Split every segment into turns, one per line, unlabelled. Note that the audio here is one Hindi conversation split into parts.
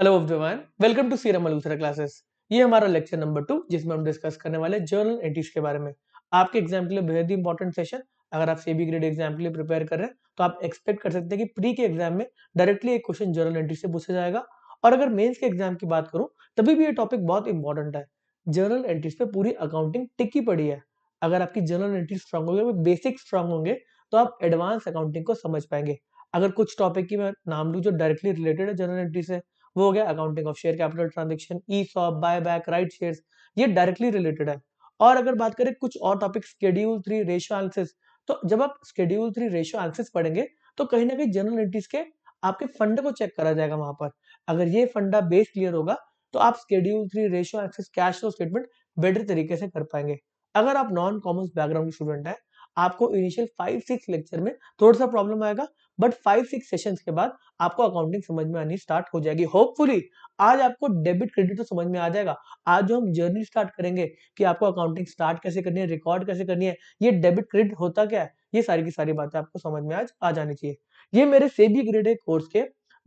Hello everyone, welcome to Seeram Malhotra classes. ये हमारा लेक्चर नंबर 2 जिसमें हम डिस्कस करने वाले जर्नल एंट्रीज के बारे में। आपके एग्जाम के लिए बेहद ही इंपॉर्टेंट सेशन। अगर आप सेबी ग्रेड एग्जाम के लिए प्रिपेयर कर रहे हैं तो आप एक्सपेक्ट कर सकते हैं कि प्री के एग्जाम में डायरेक्टली एक क्वेश्चन जर्नल एंट्री से पूछा जाएगा। और अगर मेंस के एग्जाम की बात करूं तभी भी ये टॉपिक बहुत इंपॉर्टेंट है। जर्नल एंट्रीज पे पूरी अकाउंटिंग टिकी पड़ी है। अगर आपकी जर्नल एंट्री स्ट्रांग होंगे, बेसिक स्ट्रांग होंगे, तो आप एडवांस अकाउंटिंग को समझ पाएंगे। अगर कुछ टॉपिक की मैं नाम लूं जो डायरेक्टली रिलेटेड है जर्नल एंट्री से, वो हो गया accounting of share capital transaction, ESOP, buyback, right shares, ये डायरेक्टली रिलेटेड है। और अगर बात करें कुछ और टॉपिक, शेड्यूल 3 रेशियो एनालिसिस, तो जब आप शेड्यूल 3 रेशियो एनालिसिस पढ़ेंगे तो कहीं ना कहीं जनरल एंट्रीज के आपके फंड को चेक करा जाएगा वहां पर। अगर ये फंडा बेस क्लियर होगा तो आप schedule 3 ratio analysis, cash flow statement better तरीके से कर पाएंगे। अगर आप नॉन कॉमर्स बैकग्राउंड स्टूडेंट है, आपको इनिशियल 5-6 लेक्चर में थोड़ा सा प्रॉब्लम आएगा, बट 5-6 सेशंस के बाद आपको अकाउंटिंग समझ में आनी स्टार्ट हो जाएगी। होपफुली आज आपको डेबिट क्रेडिट तो समझ में आ जाएगा। आज जो हम जर्नी स्टार्ट करेंगे कि आपको अकाउंटिंग स्टार्ट कैसे करनी है, रिकॉर्ड कैसे करनी है, ये डेबिट क्रेडिट होता क्या है, ये सारी की सारी बातें आपको समझ में आज आ जानी चाहिए। ये मेरे सेबी ग्रेड ए कोर्स के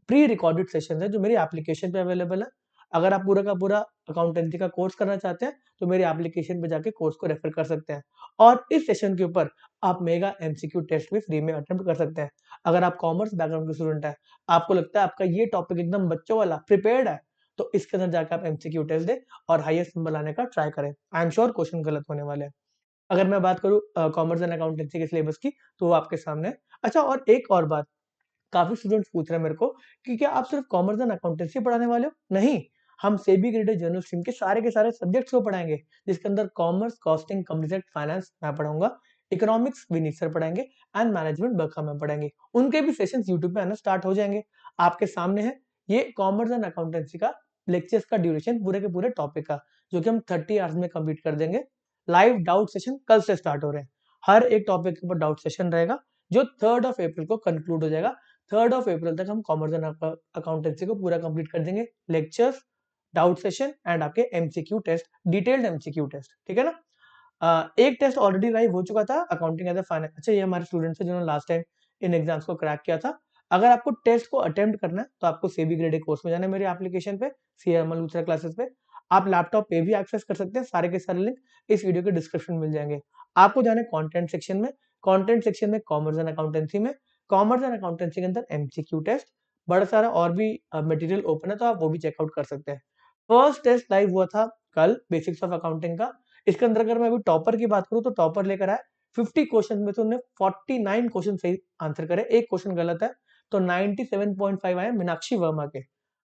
प्री रिकॉर्डेड सेशन है जो मेरी एप्लीकेशन पे अवेलेबल है। अगर आप पूरा का पूरा अकाउंटेंसी का कोर्स करना चाहते हैं तो मेरी एप्लीकेशन पे जाके कोर्स को रेफर कर सकते हैं। और इस सेशन के ऊपर आप मेगा एमसीक्यू टेस्ट भी फ्री में अटेम्प्ट कर सकते हैं। अगर आप कॉमर्स बैकग्राउंड के स्टूडेंट है, आपको लगता है आपका ये टॉपिक एकदम बच्चों वाला प्रिपेयर्ड है, तो इसके अंदर जाकर आप एमसीक्यू टेस्ट दें और हाईएस्ट नंबर लाने का ट्राई करें। आई एम श्योर क्वेश्चन गलत होने वाले हैं। अगर मैं बात करूं कॉमर्स एंड अकाउंटेंसी के सिलेबस की, तो वो आपके सामने है। अच्छा, और एक और बात, काफी स्टूडेंट्स पूछ रहे हैं मेरे को कि क्या आप सिर्फ कॉमर्स एंड अकाउंटेंसी पढ़ाने वाले हो? नहीं, हम सेबी ग्रेडेड जर्नल स्ट्रीम के सारे सब्जेक्ट्स को पढ़ाएंगे, जिसके अंदर कॉमर्स, कॉस्टिंग, कंपनी फाइनेंस मैं पढ़ाऊंगा, इकोनॉमिक्स विनीत सर पढ़ाएंगे एंड मैनेजमेंट बरखा मैम पढ़ाएंगे। उनके भी सेशंस यूट्यूब पे आना स्टार्ट हो जाएंगे। आपके सामने है ये कॉमर्स एंड अकाउंटेंसी का लेक्चर्स का ड्यूरेशन पूरे के पूरे टॉपिक का, जो कि हम 30 आवर्स में कंप्लीट कर देंगे। लाइव डाउट सेशन कल से स्टार्ट हो रहे हैं। हर एक टॉपिक के ऊपर डाउट सेशन रहेगा जो 3 अप्रैल को कंक्लूड हो जाएगा। 3 अप्रैल तक हम कॉमर्स एंड अकाउंटेंसी को पूरा कंप्लीट कर देंगे। लेक्चर्स, डाउट सेशन एंड आपके MCQ test, detailed MCQ test, ठीक है ना। एक टेस्ट ऑलरेडी लाइव हो चुका था, अकाउंटिंग एज ए फाइनेंस। अच्छा, ये हमारे स्टूडेंट्स हैं जिन्होंने लास्ट टाइम इन एग्जाम्स को क्रैक किया था। अगर आपको टेस्ट को अटेम्प्ट करना है तो आपको सेबी ग्रेडेड कोर्स में जाना है मेरी एप्लीकेशन पे, सीआर मल्होत्रा क्लासेस पे। आप लैपटॉप पे भी एक्सेस कर सकते हैं। सारे के सारे लिंक इस वीडियो के डिस्क्रिप्शन में मिल जाएंगे। आपको जाना है कंटेंट सेक्शन में। कंटेंट सेक्शन में कॉमर्स एंड अकाउंटेंसी में, कॉमर्स एंड अकाउंटेंसी के अंदर एमसीक्यू टेस्ट, बड़ा सारा और भी मटेरियल ओपन है, तो आप वो भी चेकआउट कर सकते हैं। फर्स्ट टेस्ट लाइव हुआ था कल, बेसिक्स ऑफ अकाउंटिंग का। इसके अंदर अगर मैं अभी टॉपर की बात करूं तो टॉपर लेकर आया 50 क्वेश्चन में से उन्होंने 49 क्वेश्चन सही आंसर करे, एक क्वेश्चन गलत है, तो 97.5 आए मीनाक्षी वर्मा के।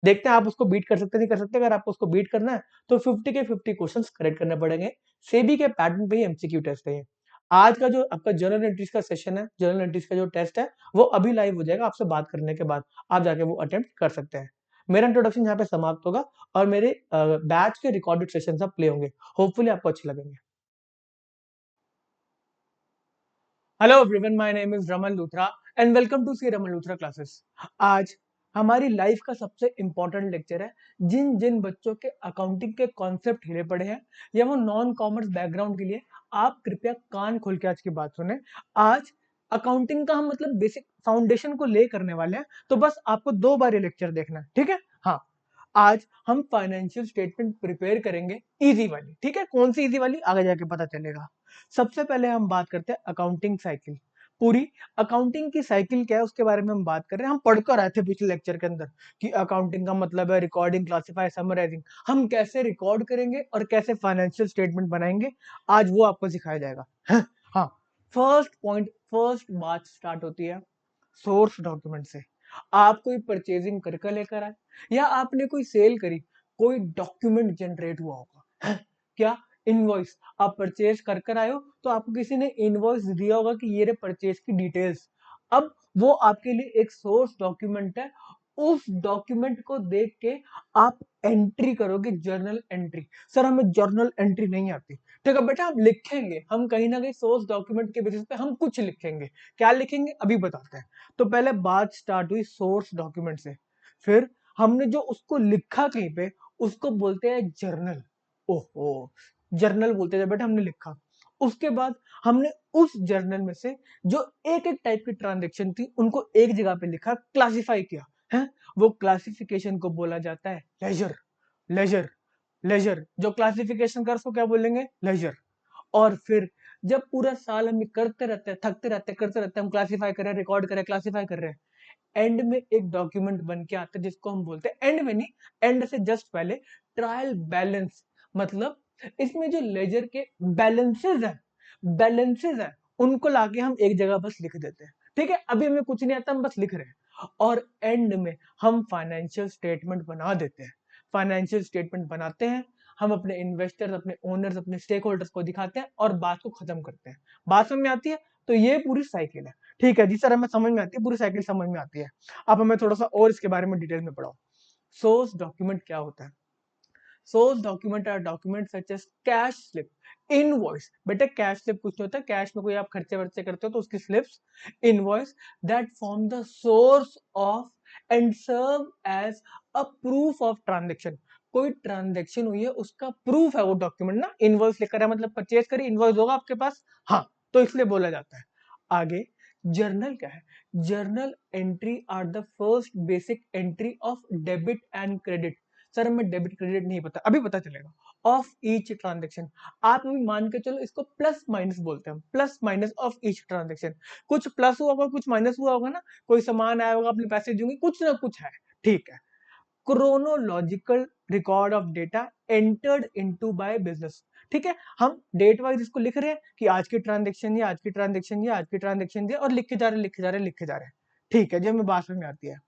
देखते हैं आप उसको बीट कर सकते नहीं कर सकते। अगर आपको उसको बीट करना है तो 50 के 50 क्वेश्चंस करेक्ट करने पड़ेंगे। सेबी के पैटर्न पे ही एमसीक्यू टेस्ट है ये। आज का जो आपका जर्नल एंट्रीज का सेशन है, जर्नल एंट्रीज का जो टेस्ट है, वो अभी लाइव हो जाएगा। आपसे बात करने के बाद आप जाके वो अटेम्प्ट कर सकते हैं। मेरा इंट्रोडक्शन यहाँ पे समाप्त होगा और मेरे बैच के रिकॉर्डेड सेशन सब प्ले होंगे। होपफुली आपको अच्छे लगेंगे। Hello everyone, my name is Raman Luthra and welcome to C Raman Luthra classes. आज हमारी लाइफ का सबसे इंपॉर्टेंट लेक्चर है। जिन जिन बच्चों के अकाउंटिंग के कॉन्सेप्ट हिले पड़े हैं या वो नॉन कॉमर्स बैकग्राउंड के लिए, आप कृपया कान खोल के आज की बात सुने। आज अकाउंटिंग का हम मतलब बेसिक फाउंडेशन को ले करने वाले हैं, तो बस आपको 2 बार ये लेक्चर देखना है, ठीक है। हाँ, आज हम फाइनेंशियल स्टेटमेंट प्रिपेयर करेंगे, इजी वाली, ठीक है। कौन सी इजी वाली आगे जाके पता चलेगा। सबसे पहले हम बात करते हैं अकाउंटिंग साइकिल। पूरी अकाउंटिंग की साइकिल क्या है उसके बारे में हम बात कर रहे हैं। हम पढ़कर आए थे पिछले लेक्चर के अंदर कि अकाउंटिंग का मतलब है रिकॉर्डिंग, क्लासिफाई, समराइजिंग। हम कैसे रिकॉर्ड करेंगे और कैसे फाइनेंशियल स्टेटमेंट बनाएंगे, आज वो आपको सिखाया जाएगा। हाँ, फर्स्ट पॉइंट, फर्स्ट बात स्टार्ट होती है सोर्स डॉक्यूमेंट से। आप कोई परचेजिंग करके लेकर आए या आपने कोई सेल करी, कोई डॉक्यूमेंट जनरेट हुआ होगा। क्या? इनवॉइस। आप परचेज कर कर आए हो तो आपको किसी ने इनवॉइस दिया होगा कि ये रे परचेज की डिटेल्स। अब वो आपके लिए एक सोर्स डॉक्यूमेंट है। उस डॉक्यूमेंट को देख के आप एंट्री करोगे, जर्नल एंट्री। सर हमें जर्नल एंट्री नहीं आती, ठीक है बेटा, हम लिखेंगे, हम कहीं ना कहीं सोर्स डॉक्यूमेंट के बेसिस पे हम कुछ लिखेंगे। क्या लिखेंगे अभी बताते हैं। तो पहले बात स्टार्ट हुई सोर्स डॉक्यूमेंट से, फिर हमने जो उसको लिखा कहीं पे, उसको बोलते हैं जर्नल। ओहो, जर्नल बोलते थे बेटा, हमने लिखा। उसके बाद हमने उस जर्नल में से जो एक एक टाइप की ट्रांजेक्शन थी उनको एक जगह पे लिखा, क्लासिफाई किया है, वो क्लासिफिकेशन को बोला जाता है लेजर। लेजर लेजर जो क्लासिफिकेशन कर, उसको क्या बोलेंगे? लेजर। और फिर जब पूरा साल हम ये करते रहते हैं, थकते रहते हैं, करते रहते हैं, हम क्लासिफाई कर रहे हैं, रिकॉर्ड कर रहे हैं, क्लासिफाई कर रहे हैं, एंड में एक डॉक्यूमेंट बन के आता है जिसको हम बोलते हैं, एंड में नहीं, एंड से जस्ट पहले, ट्रायल बैलेंस। मतलब इसमें जो लेजर के बैलेंसेस है उनको लाके हम एक जगह बस लिख देते हैं। ठीक है, अभी हमें कुछ नहीं आता, हम बस लिख रहे हैं, और एंड में हम फाइनेंशियल स्टेटमेंट बना देते हैं। फाइनेंशियल स्टेटमेंट बनाते हैं, हम अपने इन्वेस्टर्स, अपने ओनर्स, अपने स्टेक होल्डर्स को दिखाते हैं और बात को खत्म करते हैं। बात समझ में आती है? तो ये पूरी साइकिल है। ठीक है जी सर, हमें समझ में आती है, पूरी साइकिल समझ में आती है। अब हमें थोड़ा सा और इसके बारे में डिटेल में पढ़ाओ। सोर्स डॉक्यूमेंट क्या होता है? Source document are document such as cash slip, invoice. बेटा कैश स्लिप कुछ नहीं होता, कैश में कोई आप खर्चे वर्चे करते हो तो उसकी slips, invoice, that form the source of and serve as a proof of transaction. कोई ट्रांजेक्शन हुई है उसका प्रूफ है वो डॉक्यूमेंट ना। इनवॉइस लेकर है मतलब परचेज करी, इनवॉइस होगा आपके पास, हाँ, तो इसलिए बोला जाता है। आगे जर्नल क्या है? Journal entry are the first basic entry of debit and credit. Sir हमें डेबिट क्रेडिट नहीं पता, अभी पता चलेगा। ऑफ ईच ट्रांजेक्शन, आप अभी मान के चलो इसको प्लस माइनस बोलते हैं, plus minus of each transaction. कुछ प्लस हुआ होगा, कुछ माइनस हुआ होगा ना, कोई सामान आया होगा, आपने पैसे दिए, कुछ ना कुछ है। ठीक है। Chronological record of data entered into by business. ठीक है, हम डेट वाइज इसको लिख रहे हैं कि आज की ट्रांजेक्शन ये, आज की ट्रांजेक्शन ये, आज की ट्रांजेक्शन ये, और लिखे जा रहे, लिखे जा रहे, लिखे जा रहे हैं। ठीक है जी, हमें बात में आती है।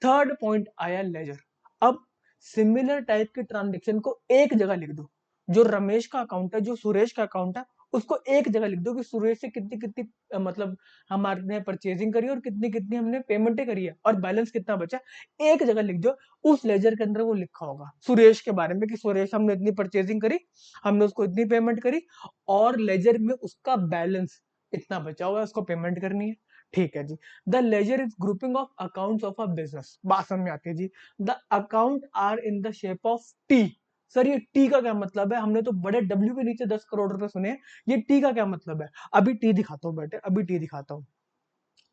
थर्ड पॉइंट आया लेजर। अब सिमिलर टाइप के ट्रांजेक्शन को एक जगह लिख दो। जो रमेश का अकाउंट है, जो सुरेश का अकाउंट है, उसको एक जगह लिख दो कि सुरेश से कितनी कितनी मतलब हमारे परचेजिंग करी और कितनी कितनी हमने पेमेंटें करी है और बैलेंस कितना बचा, एक जगह लिख दो। उस लेजर के अंदर वो लिखा होगा सुरेश के बारे में कि सुरेश हमने इतनी परचेजिंग करी, हमने उसको इतनी पेमेंट करी, और लेजर में उसका बैलेंस इतना बचा हुआ है, उसको पेमेंट करनी है। ठीक है जी। The ledger is grouping of accounts of a business. बात समझ में आती है जी। The account are in the shape of T. Sir ये टी का क्या मतलब है? हमने तो बड़े डब्ल्यू के नीचे 10 करोड़ रुपए सुने हैं, ये टी का क्या मतलब है? अभी टी दिखाता हूँ बेटे, अभी टी दिखाता हूँ।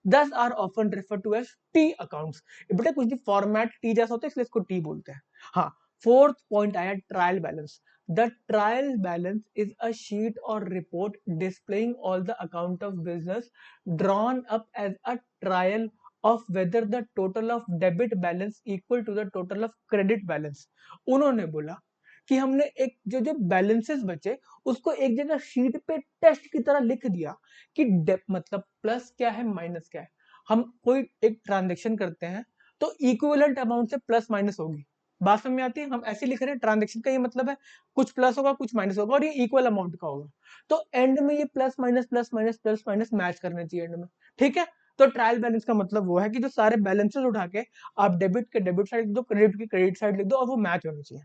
This are often refer to as T accounts. बेटा कुछ भी फॉर्मेट टी जैसा होता है इसलिए इसको टी बोलते हैं। हाँ, फोर्थ पॉइंट आया trial balance. The trial balance is a sheet और report displaying all the account of business drawn up as a trial of whether the total of debit balance equal to the total of credit balance. उन्होंने बोला कि हमने एक जो जो बैलेंसेस बचे उसको एक जगह शीट पे टेस्ट की तरह लिख दिया कि मतलब प्लस क्या है, माइनस क्या है। हम कोई एक ट्रांजेक्शन करते हैं तो इक्विवेलेंट अमाउंट से प्लस माइनस होगी। बात समझ में आती है? हम ऐसे लिख रहे हैं, ट्रांजेक्शन का ये मतलब है कुछ प्लस होगा, कुछ माइनस होगा, और ये इक्वल अमाउंट का होगा। तो एंड में ये plus minus plus minus plus minus match करना चाहिए एंड में। ठीक है, तो ट्रायल बैलेंस का मतलब वो है कि जो सारे बैलेंसेस उठा के आप डेबिट के डेबिट साइड लिख दो, क्रेडिट की क्रेडिट साइड लिख दो, और वो मैच होनी चाहिए।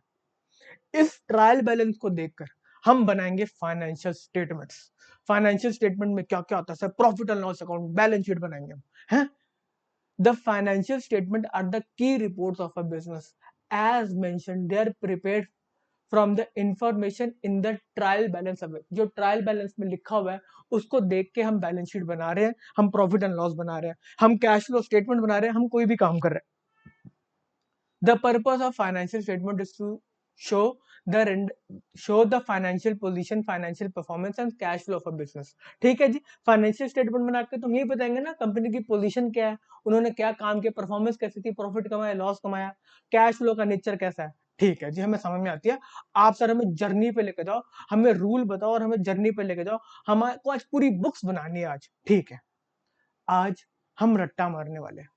इस ट्रायल बैलेंस को देखकर हम बनाएंगे फाइनेंशियल स्टेटमेंट्स। फाइनेंशियल स्टेटमेंट में क्या क्या आता है sir? Profit and loss account, balance sheet बनाएंगे हम, हैं? The financial statements are the key reports of a business. As mentioned they are prepared from the information in the trial balance away. जो ट्रायल बैलेंस में लिखा हुआ है उसको देख के हम बैलेंस शीट बना रहे हैं, हम प्रॉफिट एंड लॉस बना रहे हैं, हम कैश फ्लो स्टेटमेंट बना रहे हैं, हम कोई भी काम कर रहे हैं। The purpose of financial statement is to show the financial position, financial performance and cash flow of a business। ठीक है जी, फाइनेंशियल स्टेटमेंट बना के तुम ये बताएंगे ना कंपनी की पोजीशन क्या है, उन्होंने क्या काम किया, परफॉर्मेंस कैसी थी, प्रॉफिट कमाया, लॉस कमाया, कैश फ्लो का नेचर कैसा है। ठीक है जी, हमें समझ में आती है। आप सर हमें जर्नी पे लेके जाओ, हमें रूल बताओ और हमें जर्नी पे लेके जाओ। हमारे को आज पूरी बुक्स बनानी है आज। ठीक है, आज हम रट्टा मारने वाले हैं।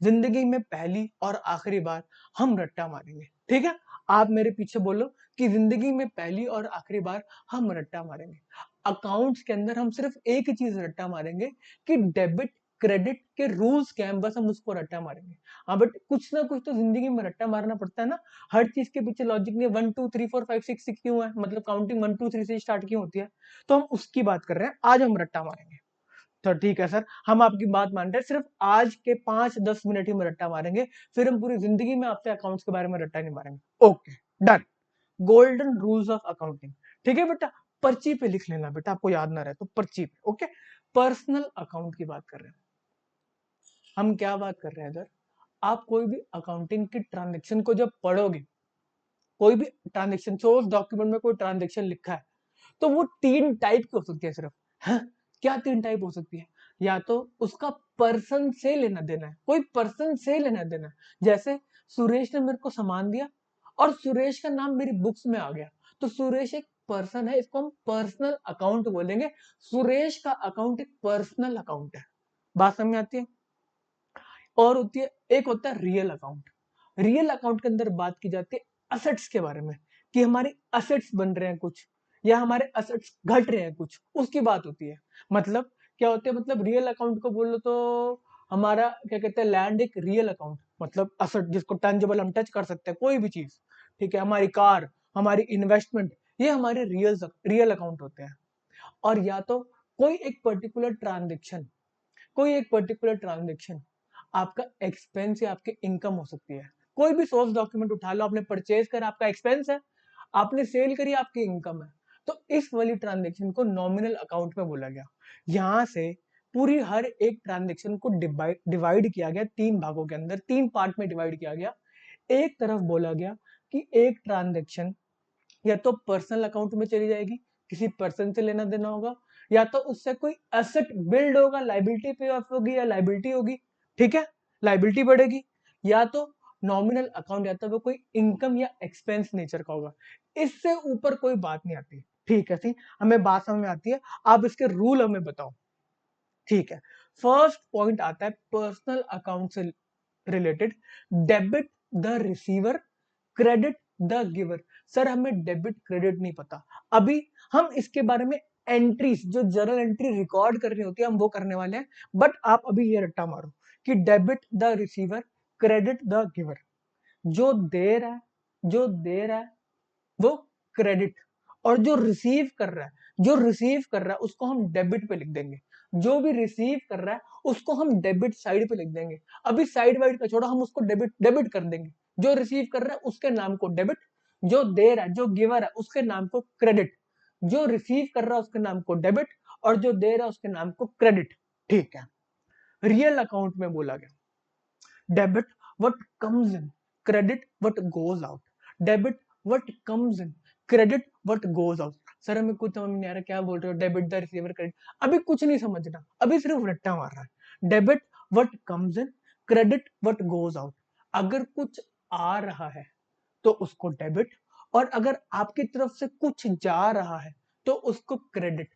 जिंदगी में पहली और आखिरी बार हम रट्टा मारेंगे। ठीक है, आप मेरे पीछे बोलो कि जिंदगी में पहली और आखिरी बार हम रट्टा मारेंगे। अकाउंट्स के अंदर हम सिर्फ एक ही चीज रट्टा मारेंगे कि डेबिट क्रेडिट के रूल्स क्या हैं, बस हम उसको रट्टा मारेंगे। हाँ, बट कुछ ना कुछ तो जिंदगी में रट्टा मारना पड़ता है ना। हर चीज के पीछे लॉजिक ने 1 2 3 4 5 6 क्यों है, मतलब काउंटिंग 1 2 3 से स्टार्ट क्यों होती है। तो हम उसकी बात कर रहे हैं, आज हम रट्टा मारेंगे। तो ठीक है सर, हम आपकी बात मान रहे हैं, सिर्फ आज के 5-10 मिनट ही में रट्टा मारेंगे, फिर हम पूरी जिंदगी में आपसे अकाउंट्स के बारे में रट्टा नहीं मारेंगे। Okay, done. Golden rules of accounting. ठीक है बेटा, पर्ची पे लिख लेना बेटा, आपको याद ना रहे तो पर्ची पे। ओके, पर्सनल अकाउंट की बात कर रहे हैं हम। क्या बात कर रहे हैं इधर? आप कोई भी अकाउंटिंग की ट्रांजेक्शन को जब पढ़ोगे, कोई भी ट्रांजेक्शन सोर्स डॉक्यूमेंट में कोई ट्रांजेक्शन लिखा है, तो वो 3 टाइप की हो सकती है सिर्फ। हाँ, क्या 3 टाइप हो सकती है? या तो उसका पर्सन से लेना देना है, कोई पर्सन से लेना देना है। जैसे सुरेश ने मेरे को सामान दिया और सुरेश का नाम मेरी बुक्स में आ गया, तो सुरेश एक पर्सन है, इसको हम पर्सनल अकाउंट बोलेंगे। सुरेश का अकाउंट एक पर्सनल अकाउंट है। बात समझ में आती है? और होती है, एक होता है रियल अकाउंट। रियल अकाउंट के अंदर बात की जाती है असेट्स के बारे में, कि हमारे असेट्स बन रहे हैं कुछ, या हमारे असेट्स घट रहे हैं कुछ, उसकी बात होती है। मतलब क्या होते हैं, मतलब रियल अकाउंट को बोलो तो हमारा क्या कहते हैं, लैंड एक रियल अकाउंट, मतलब असेट जिसको टेंजिबल हम टच कर सकते हैं, कोई भी चीज, ठीक है, हमारी कार, हमारी इन्वेस्टमेंट, ये हमारे रियल रियल अकाउंट होते हैं। और या तो कोई एक पर्टिकुलर ट्रांजेक्शन, कोई एक पर्टिकुलर ट्रांजेक्शन आपका एक्सपेंस या आपकी इनकम हो सकती है। कोई भी सोर्स डॉक्यूमेंट उठा लो, आपने परचेज करा, आपका एक्सपेंस है, आपने सेल करी, आपकी इनकम है, तो इस वाली ट्रांजेक्शन को नॉमिनल अकाउंट में बोला गया। यहां से पूरी हर एक ट्रांजेक्शन को डिवाइड किया गया 3 भागों के अंदर, 3 पार्ट में डिवाइड किया गया। एक तरफ बोला गया कि एक ट्रांजेक्शन या तो पर्सनल अकाउंट में चली जाएगी, किसी पर्सन से लेना देना होगा, या तो उससे कोई एसेट बिल्ड होगा, लाइबिलिटी पे ऑफ होगी या लाइबिलिटी होगी, ठीक है, लाइबिलिटी बढ़ेगी, या तो नॉमिनल अकाउंट, या तो वो कोई इनकम या एक्सपेंस नेचर का होगा। इससे ऊपर कोई बात नहीं आती, ठीक है, सी हमें बात समझ में आती है। आप इसके रूल हमें बताओ, ठीक है। फर्स्ट पॉइंट आता है पर्सनल अकाउंट से related, debit the receiver, credit the giver. Sir हमें डेबिट क्रेडिट नहीं पता, अभी हम इसके बारे में एंट्रीज, जो जर्नल एंट्री रिकॉर्ड करनी होती है, हम वो करने वाले हैं। बट आप अभी ये रट्टा मारो कि debit the receiver, credit the giver. जो दे रहा है, जो दे रहा है वो क्रेडिट, और जो रिसीव कर रहा है, जो रिसीव कर रहा है उसको हम डेबिट पे लिख देंगे। जो भी रिसीव कर रहा है उसको हम डेबिट साइड पे लिख देंगे। अभी साइड वाइड का छोड़ो, हम उसको डेबिट डेबिट कर देंगे। जो रिसीव कर रहा है उसके नाम को डेबिट, जो दे रहा है, जो गिवर है, उसके नाम को क्रेडिट। जो रिसीव कर रहा है उसके नाम को डेबिट, और जो दे रहा है उसके नाम को क्रेडिट, ठीक है। रियल अकाउंट में बोला गया debit what comes in, credit what goes out, debit what comes in, credit what goes out। Sir हमें कुछ समझ नहीं आ रहा, क्या बोल रहे हो, डेबिट द रिसीवर क्रेडिट, अभी कुछ नहीं समझना, अभी सिर्फ रट्टा मार रहा है। Debit what comes in, credit what goes out। अगर कुछ आ रहा है तो उसको डेबिट, और अगर आपकी तरफ से कुछ जा रहा है तो उसको क्रेडिट।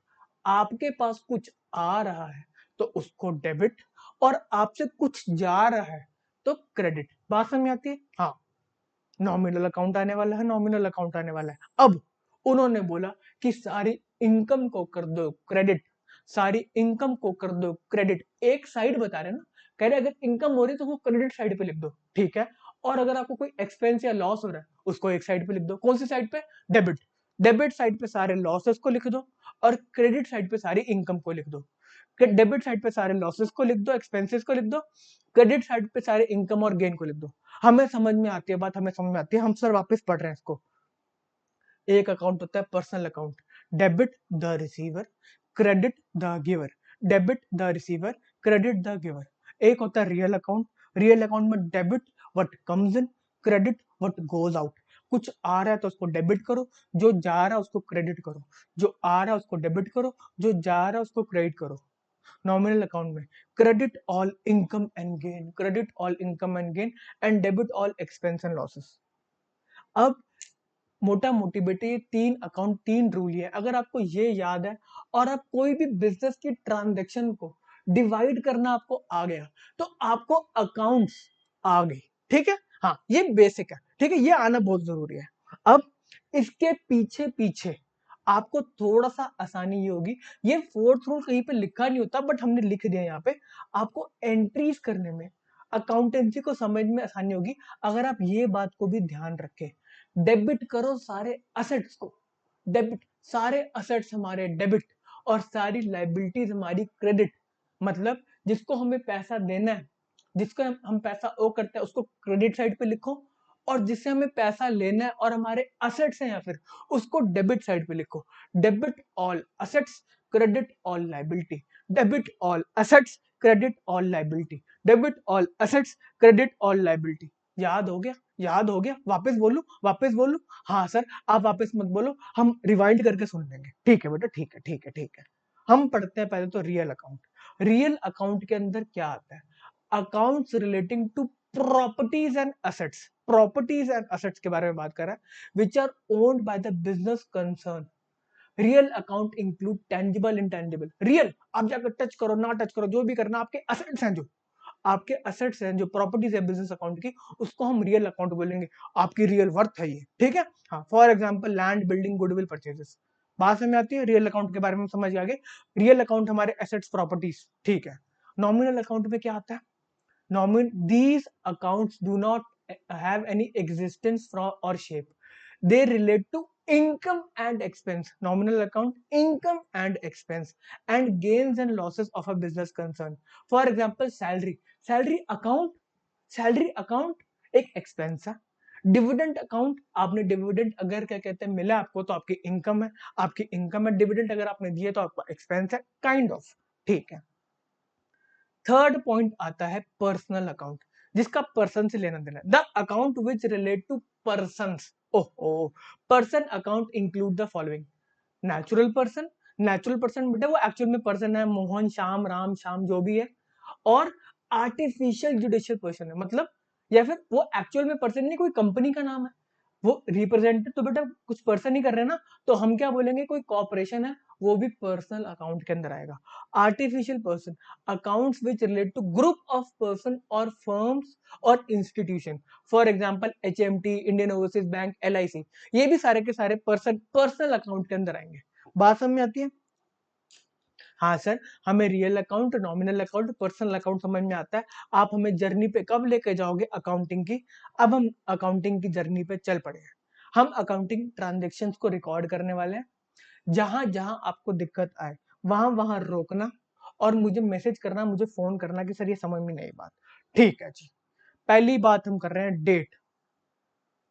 आपके पास कुछ आ रहा है तो उसको डेबिट, और आपसे कुछ जा रहा है तो क्रेडिट। बात समझ में आती है? हाँ, नॉमिनल अकाउंट आने वाला है, नॉमिनल अकाउंट आने वाला है। अब उन्होंने बोला कि सारी इनकम को कर दो क्रेडिट, सारी इनकम को कर दो क्रेडिट। एक साइड बता रहे ना, कह रहे अगर इनकम हो रही है तो वो क्रेडिट साइड पे लिख दो, ठीक है। और अगर आपको कोई एक्सपेंस या लॉस हो रहा है उसको एक साइड पे लिख दो। कौन सी साइड पे? डेबिट। डेबिट साइड पे सारे लॉसेस को लिख दो, और क्रेडिट साइड पे सारी इनकम को लिख दो। डेबिट साइड पे सारे लॉसेस को लिख दो, एक्सपेंसेस को लिख दो, क्रेडिट साइड पे सारे इनकम और गेन को लिख दो। हमें समझ में आती है बात, हमें समझ में आती है, हम सर वापस पढ़ रहे हैं इसको। एक अकाउंट होता है personal account, debit the receiver, credit the giver, debit the receiver, credit the giver. एक होता है रियल अकाउंट, रियल अकाउंट में debit what comes in, credit what goes out. कुछ आ रहा है तो उसको डेबिट करो, जो जा रहा है उसको क्रेडिट करो, जो आ रहा है उसको डेबिट करो, जो जा रहा है उसको क्रेडिट करो। नॉमिनल अकाउंट में credit all income and gain, credit all income and gain, and debit all expense and losses. अब मोटा मोटी बेटे ये 3 अकाउंट, 3 रूल है। अगर आपको ये याद है और आप कोई भी बिजनेस की ट्रांजैक्शन को डिवाइड करना आपको आ गया, तो आपको अकाउंट्स आ गई, ठीक है। हाँ, ये बेसिक है, ठीक है, ये आना बहुत जरूरी है। अब इसके पीछे पीछे आपको थोड़ा सा आसानी ये होगी, ये फोर्थ रूल कहीं पे लिखा नहीं होता बट हमने लिख दिया यहाँ पे। आपको एंट्रीज करने में, अकाउंटेंसी को समझ में आसानी होगी अगर आप ये बात को भी ध्यान रखें। डेबिट करो सारे असेट्स को, डेबिट, सारे असेट्स हमारे डेबिट, और सारी लाइबिलिटीज हमारी क्रेडिट। मतलब जिसको हमें पैसा देना है, जिसको हम पैसा ओ करते हैं उसको क्रेडिट साइड पे लिखो, और जिससे हमें पैसा लेना है और हमारे असेट्स हैं या फिर, उसको डेबिट साइड पे लिखो। Debit all assets, credit all liability, debit all assets, credit all liability, debit all assets, credit all liability. याद हो गया? याद हो गया? वापस बोलूं? वापस बोलूं? हाँ सर, आप वापस मत बोलो, हम रिवाइंड करके सुन लेंगे। ठीक है बेटा, ठीक है, ठीक है, ठीक है। हम पढ़ते हैं पहले तो रियल अकाउंट। रियल अकाउंट के अंदर क्या आता है? Accounts relating to properties and assets. Properties and assets के बारे में बात कर रहा है, which are owned by the business concern. Real account include tangible intangible. Real, आप जाकर टच करो ना टच करो, जो भी करना, आपके असेट्स हैं, जो आपके असेट्स हैं, जो प्रॉपर्टीज है बिजनेस अकाउंट की, उसको हम रियल अकाउंट बोलेंगे। आपकी रियल वर्थ है ये, ठीक है। हाँ, for example land, building, goodwill, purchases. बात समझ आती है? रियल अकाउंट के बारे में समझ आ गए। रियल अकाउंट हमारे एसेट्स, प्रॉपर्टीज, ठीक है। नॉमिनल अकाउंट में क्या आता है? These accounts do not have any existence from or shape. They relate to income and expense. Nominal account, income and expense, and gains and losses of a business concern. For example, salary. Salary account एक expense है। डिविडेंड अकाउंट, आपने डिविडेंड अगर क्या कहते हैं मिला आपको, तो आपकी इनकम है, आपकी इनकम है। डिविडेंड अगर आपने दिए तो आपका एक्सपेंस है, काइंड ऑफ, ठीक है। थर्ड पॉइंट आता है पर्सनल अकाउंट, जिसका पर्सन से लेना देना। The account which relate to person. ओहो, person account include the following. Natural person, natural person बेटा वो एक्चुअल में पर्सन है, मोहन, श्याम, राम, श्याम जो भी है। और आर्टिफिशियल जुडिशियल पर्सन है, मतलब या फिर वो एक्चुअल में पर्सन नहीं, कोई कंपनी का नाम है, वो रिप्रेजेंटेटिव तो बेटा कुछ पर्सन ही कर रहे हैं ना, तो हम क्या बोलेंगे, कोई कॉर्पोरेशन है, वो भी पर्सनल अकाउंट के अंदर आएगा। Artificial person, accounts which relate to group of person और फर्म्स और institution. For example HMT, Indian Overseas Bank, LIC, ये भी सारे के सारे पर्सनल अकाउंट के अंदर आएंगे। बात समझ में आती है? हाँ सर, हमें real account, nominal account, personal account समझ में आता है। आप हमें जर्नी पे कब लेके जाओगे अकाउंटिंग की? अब हम अकाउंटिंग की जर्नी पे चल पड़े हैं। हम अकाउंटिंग ट्रांजेक्शन्स को रिकॉर्ड करने वाले हैं। जहां जहां आपको दिक्कत आए वहां वहां रोकना और मुझे मैसेज करना, मुझे फोन करना कि सर ये समझ में नहीं बात। ठीक है जी। पहली बात हम कर रहे हैं डेट।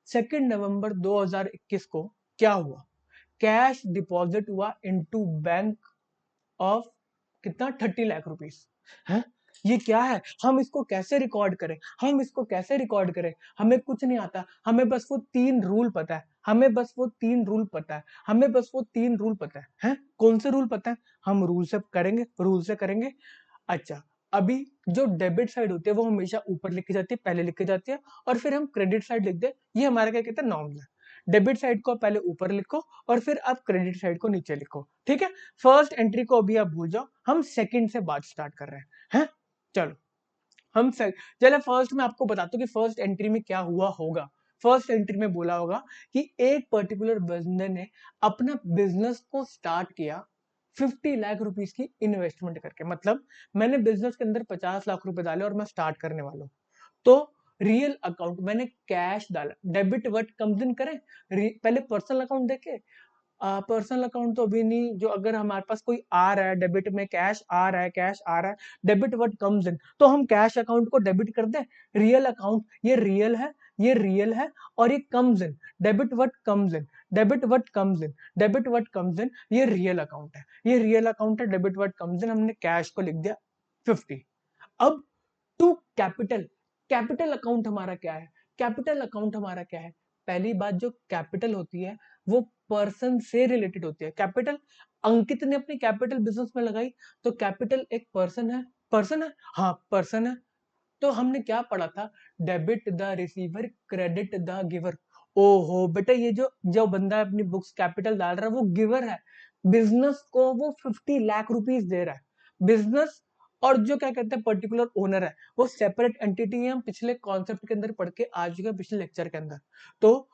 2 नवंबर 2021 को क्या हुआ? कैश डिपॉजिट हुआ इनटू बैंक ऑफ कितना? 30 लाख रुपीस है। ये क्या है? हम इसको कैसे रिकॉर्ड करें? हम इसको कैसे रिकॉर्ड करें? हमें कुछ नहीं आता, हमें बस वो 3 रूल पता है, हमें बस वो 3 रूल पता है, हमें बस वो 3 रूल पता है? कौन से रूल पता है? हम रूल से करेंगे, रूल से करेंगे। अच्छा, अभी जो डेबिट साइड होती है वो हमेशा ऊपर लिखी जाती है, पहले लिखी जाती है, और फिर हम क्रेडिट साइड लिखते हैं। ये हमारा क्या कहते हैं, नॉर्म्स है। डेबिट साइड को पहले ऊपर लिखो और फिर आप क्रेडिट साइड को नीचे लिखो, ठीक है। फर्स्ट एंट्री को अभी आप भूल जाओ, हम सेकंड से बात स्टार्ट कर रहे हैं? चलो हम चलो फर्स्ट में आपको बताता हूँ कि फर्स्ट एंट्री में क्या हुआ होगा। फर्स्ट एंट्री में बोला होगा कि एक पर्टिकुलर बंदे ने अपना बिजनेस को स्टार्ट किया 50 लाख रुपीस की इन्वेस्टमेंट करके। मतलब मैंने बिजनेस के अंदर 50 लाख रुपए डाले और मैं स्टार्ट करने वाला हूँ। तो रियल अकाउंट मैंने कैश डाला, डेबिट व्हाट कम्स इन करें। पहले पर्सनल अकाउंट देखे, पर्सनल अकाउंट तो अभी नहीं, जो अगर हमारे पास कोई आ रहा है डेबिट में, कैश आ रहा है, कैश आ रहा है, डेबिट व्हाट कम्स इन, तो हम कैश अकाउंट को डेबिट कर दें। रियल अकाउंट, ये रियल है, ये रियल है, और ये comes in, debit what comes in, debit what comes in, debit what comes in, ये रियल अकाउंट है, ये रियल अकाउंट है, डेबिट व्हाट कम्स इन, हमने कैश को लिख दिया 50। अब टू कैपिटल, कैपिटल अकाउंट हमारा क्या है? कैपिटल अकाउंट हमारा क्या है? पहली बात, जो कैपिटल होती है वो पर्सन से रिलेटेड होती है। कैपिटल, अंकित ने अपनी कैपिटल बिजनेस में लगाई, तो कैपिटल एक पर्सन है। पर्सन है, हाँ पर्सन है। तो हमने क्या पढ़ा था? Debit the receiver, credit the giver. ओहो बेटा, ये जो जो बंदा अपनी बुक्स कैपिटल डाल रहा है वो गिवर है, बिजनेस को वो 50 लाख रुपीस दे रहा है। बिजनेस और जो क्या कहते हैं पर्टिकुलर ओनर है वो सेपरेट एंटिटी है। हम पिछले कॉन्सेप्ट के अंदर पढ़ के आ चुके हैं, पिछले लेक्चर के अंदर। तो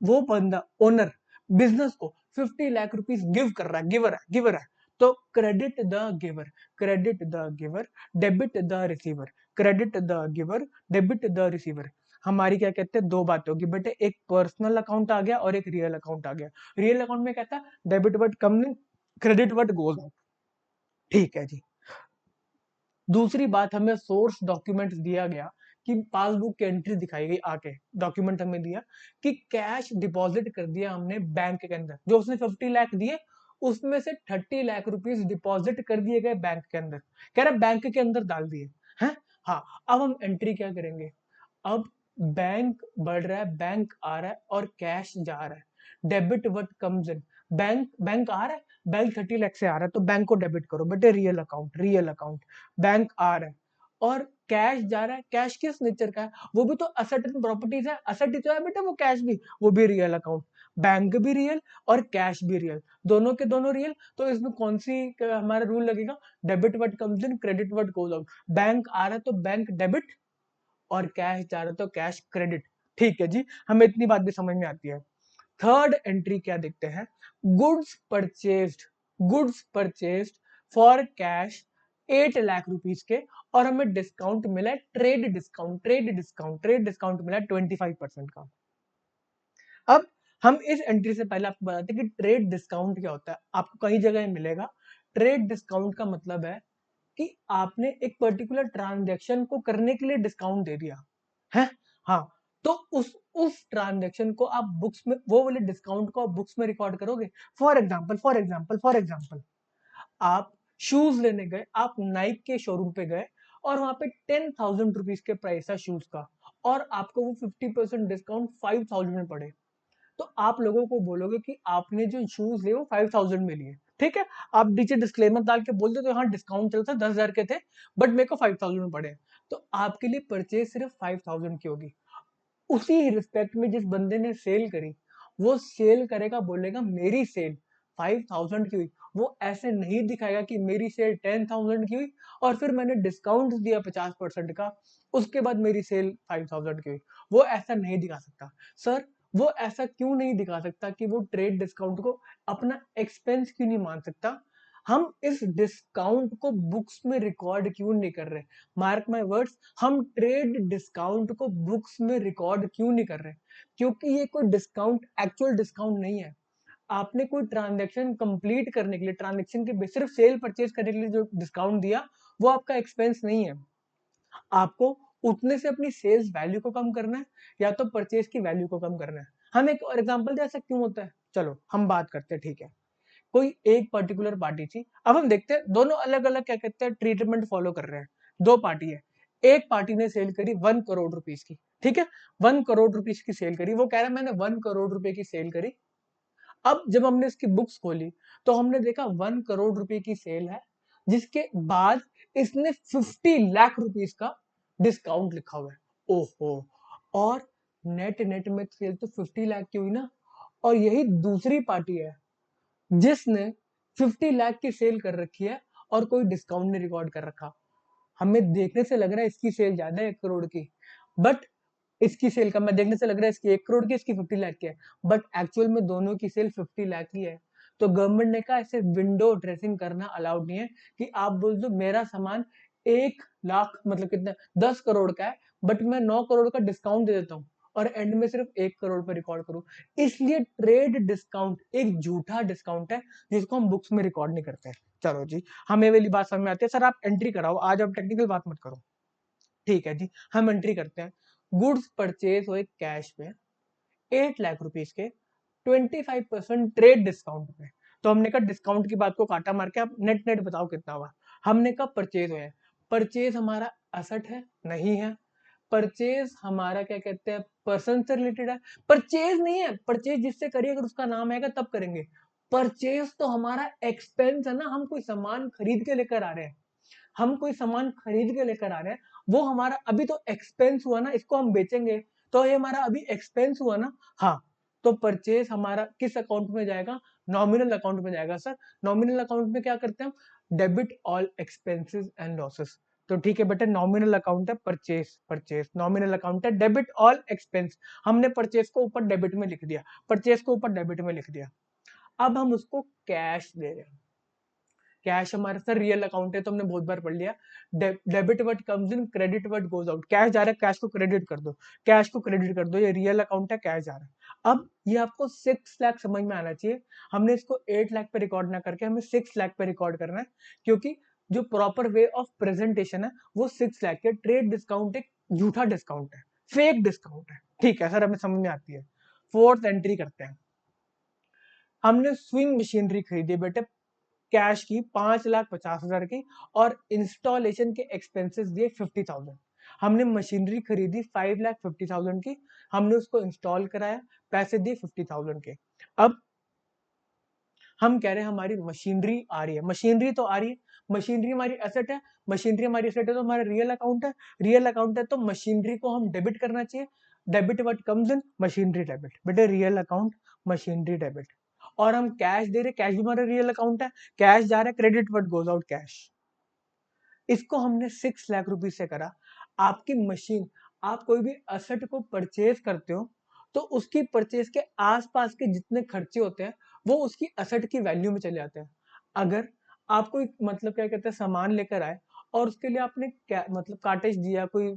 वो बंदा ओनर बिजनेस को 50 लाख रुपीस गिव कर रहा है, गिवर है, गिवर है। तो credit the giver, credit the giver, debit the receiver, credit the giver, debit the receiver. हमारी क्या कहते हैं, 2 बातें होगी बेटे, एक पर्सनल अकाउंट आ गया और एक रियल अकाउंट आ गया। रियल अकाउंट में कहता है debit what come in, credit what goes out, ठीक है जी। दूसरी बात, हमें सोर्स डॉक्यूमेंट दिया गया कि पासबुक की एंट्री दिखाई गई, आके डॉक्यूमेंट हमें दिया कि कैश डिपॉजिट कर दिया हमने बैंक के अंदर, जो उसने 50 लाख दिए उसमें से 30 लाख रुपीस डिपॉजिट कर दिए गए बैंक के अंदर, कह रहा बैंक के अंदर डाल दिए हैं। हाँ, अब हम एंट्री क्या करेंगे, अब बैंक बढ़ रहा है, बैंक आ रहा है और कैश जा रहा है, debit what comes in, bank आ रहा है, बैंक 30 लाख से आ रहा है तो बैंक को डेबिट करो बेटे, रियल अकाउंट, बैंक आ रहा है और कैश जा रहा है, कैश किस नेचर का है, वो भी तो असेट एंड प्रॉपर्टीज है, असेट ही तो है बेटा वो कैश भी, वो भी रियल अकाउंट, बैंक भी रियल और कैश भी रियल, दोनों के दोनों रियल, तो इसमें कौन सी हमारा रूल लगेगा, debit what comes in credit what goes out, bank आ रहा है तो बैंक डेबिट और कैश जा रहा है तो कैश क्रेडिट। ठीक है जी, हमें इतनी बात भी समझ में आती है। थर्ड एंट्री क्या देखते हैं, goods purchased for cash 8 lakh rupees के और हमें डिस्काउंट मिला है, ट्रेड डिस्काउंट मिला है 25% का। अब हम इस एंट्री से पहले आपको बताते हैं कि ट्रेड डिस्काउंट क्या होता है, आपको कई जगह मिलेगा। ट्रेड डिस्काउंट का मतलब है कि आपने एक पर्टिकुलर ट्रांजैक्शन को करने के लिए डिस्काउंट दे दिया है। हाँ, तो उस ट्रांजैक्शन को आप बुक्स में, वो वाले डिस्काउंट को आप बुक्स में रिकॉर्ड करोगे। फॉर एग्जांपल आप शूज लेने गए, आप नाइक के शोरूम पे गए और वहां पे 10,000 रुपीज के प्राइस था शूज का और आपको वो 50% डिस्काउंट 5,000 में पड़े, तो आप लोगों को बोलोगे कि आपने जो शूज लिए वो 5,000 में लिए, ठीक है, आप नीचे डिस्क्लेमर डाल के बोल दो हाँ डिस्काउंट चलता है, 10,000 के थे बट मेरे को 5,000 में पड़े, तो आपके लिए परचेज सिर्फ 5,000 की होगी। उसी रिस्पेक्ट में जिस बंदे ने सेल करी, वो सेल करेगा, बोलेगा मेरी सेल 5,000 की हुई, वो ऐसे नहीं दिखाएगा कि मेरी सेल 10,000 की हुई और फिर मैंने डिस्काउंट दिया 50% का, उसके बाद मेरी सेल 5,000 की हुई, वो ऐसा नहीं दिखा सकता। सर वो ऐसा क्यों नहीं दिखा सकता कि वो ट्रेड डिस्काउंट को अपना एक्सपेंस क्यों नहीं मान सकता, हम इस डिस्काउंट को बुक्स में रिकॉर्ड क्यों नहीं कर रहे, मार्क माय वर्ड्स, हम ट्रेड डिस्काउंट को बुक्स में रिकॉर्ड क्यों नहीं कर रहे, क्योंकि ये कोई डिस्काउंट एक्चुअल डिस्काउंट नहीं है। आपने कोई ट्रांजैक्शन कंप्लीट करने के लिए, ट्रांजैक्शन के सिर्फ सेल परचेज करने के लिए जो डिस्काउंट दिया वो आपका एक्सपेंस नहीं है, आपको उतने से अपनी सेल्स वैल्यू को कम करना है या तो परचेज की वैल्यू को कम करना है। हम एक और एग्जांपल दे, ऐसा क्यों होता है, चलो हम बात करते हैं, ठीक है, कोई एक पर्टिकुलर पार्टी थी, अब हम देखते हैं दोनों अलग अलग क्या कहते हैं ट्रीटमेंट फॉलो कर रहे हैं, दो पार्टी है, एक पार्टी ने सेल करी 1 करोड़ रुपीस की, ठीक है, 1 करोड़ रुपीस की सेल करी, वो कह रहा है मैंने 1 करोड़ रुपए की सेल करी। अब जब हमने इसकी बुक्स खोली तो हमने देखा 1 करोड़ रुपए की सेल है, जिसके बाद इसने 50 लाख रुपीस का डिस्काउंट लिखा हुआ है, ओहो, और नेट नेट में सेल तो 50 लाख की हुई ना, और यही दूसरी पार्टी है जिसने 50 लाख की सेल कर रखी है और कोई डिस्काउंट नहीं रिकॉर्ड कर रखा, हमें देखने से लग रहा है इसकी सेल ज्यादा है 1 करोड़ की, बट इसकी सेल कम है, देखने से लग रहा है इसकी 1 करोड़ की, इसकी 50 लाख की है, बट एक्चुअल में दोनों की सेल 50 लाख की है। तो गवर्नमेंट ने कहा ऐसे विंडो ड्रेसिंग करना अलाउड नहीं है कि आप बोल दो मेरा सामान 1 लाख मतलब कितना 10 करोड़ का है बट मैं 9 करोड़ का डिस्काउंट दे देता हूँ और एंड में सिर्फ 1 करोड़ पर रिकॉर्ड करूँ, इसलिए ट्रेड डिस्काउंट एक झूठा डिस्काउंट है जिसको हम बुक्स में रिकॉर्ड नहीं करते हैं। चलो जी, हमें वाली बात समझ में आती है, सर आप एंट्री कराओ, आज आप टेक्निकल बात मत करो, ठीक है जी, हम एंट्री करते हैं, गुड्स परचेज हुए कैश में 8 लाख रुपीज के 25% ट्रेड डिस्काउंट पे, तो हमने कहा डिस्काउंट की बात को काटा मार के आप नेट नेट बताओ कितना हुआ, हमने कहा परचेज हुए, परचेज हमारा असेट है नहीं है, परचेज हमारा क्या कहते हैं पर्सन से रिलेटेड है, परचेज नहीं है, परचेज जिससे करिए अगर उसका नाम आएगा तब करेंगे, परचेज तो हमारा एक्सपेंस है ना, हम कोई सामान खरीद के लेकर आ रहे हैं, हम कोई सामान खरीद के लेकर आ रहे हैं, वो हमारा अभी तो एक्सपेंस हुआ ना, इसको हम बेचेंगे तो ये हमारा अभी एक्सपेंस हुआ ना। हाँ, तो परचेज हमारा किस अकाउंट में जाएगा, नॉमिनल अकाउंट में जाएगा सर, नॉमिनल अकाउंट में क्या करते हैं हम, debit all expenses and losses, तो ठीक है बेटा, नॉमिनल अकाउंट है परचेज, नॉमिनल अकाउंट है डेबिट ऑल एक्सपेंस, हमने परचेज को ऊपर डेबिट में लिख दिया, परचेज को ऊपर डेबिट में लिख दिया, अब हम उसको कैश दे रहे हैं, कैश हमारा सर रियल अकाउंट है तो हमने बहुत बार पढ़ लिया, debit what comes in credit what goes out, cash जा रहा है कैश को क्रेडिट कर दो, कैश को क्रेडिट कर दो, ये रियल अकाउंट है कैश जा रहा है। अब ये आपको 6 लाख समझ में आना चाहिए, हमने इसको 8 लाख पे रिकॉर्ड ना करके हमें 6 लाख पे रिकॉर्ड करना है, क्योंकि जो प्रॉपर वे ऑफ प्रेजेंटेशन है वो 6 लाख के, ट्रेड डिस्काउंट एक झूठा डिस्काउंट है, फेक डिस्काउंट है, ठीक है सर हमें समझ में आती है। फोर्थ एंट्री करते हैं, हमने स्विंग मशीनरी खरीदी बेटे कैश की 5,50,000 की, और इंस्टॉलेशन के एक्सपेंसेस दिए 50,000। हमने मशीनरी खरीदी 5,50,000 की, हमने उसको इंस्टॉल कराया, पैसे दिए 50,000 के। अब हम कह रहे हैं हमारी मशीनरी आ रही है, मशीनरी तो आ रही है, मशीनरी हमारी एसेट है, मशीनरी हमारी एसेट है तो हमारा रियल अकाउंट है, रियल अकाउंट है तो मशीनरी को हम डेबिट करना चाहिए। Debit what comes in, machinery debit, बेटे रियल अकाउंट मशीनरी डेबिट। और हम कैश दे रहे, कैश भी हमारा रियल अकाउंट है, कैश जा रहा है, credit what goes out cash. इसको हमने 6 लाख रुपीज से करा। आपकी मशीन, आप कोई भी एसेट को परचेज करते हो तो उसकी परचेज के आसपास के जितने खर्चे होते हैं वो उसकी एसेट की वैल्यू में चले जाते हैं। अगर आप कोई मतलब क्या कहते हैं सामान लेकर आए और उसके लिए आपने क्या मतलब काटेज दिया, कोई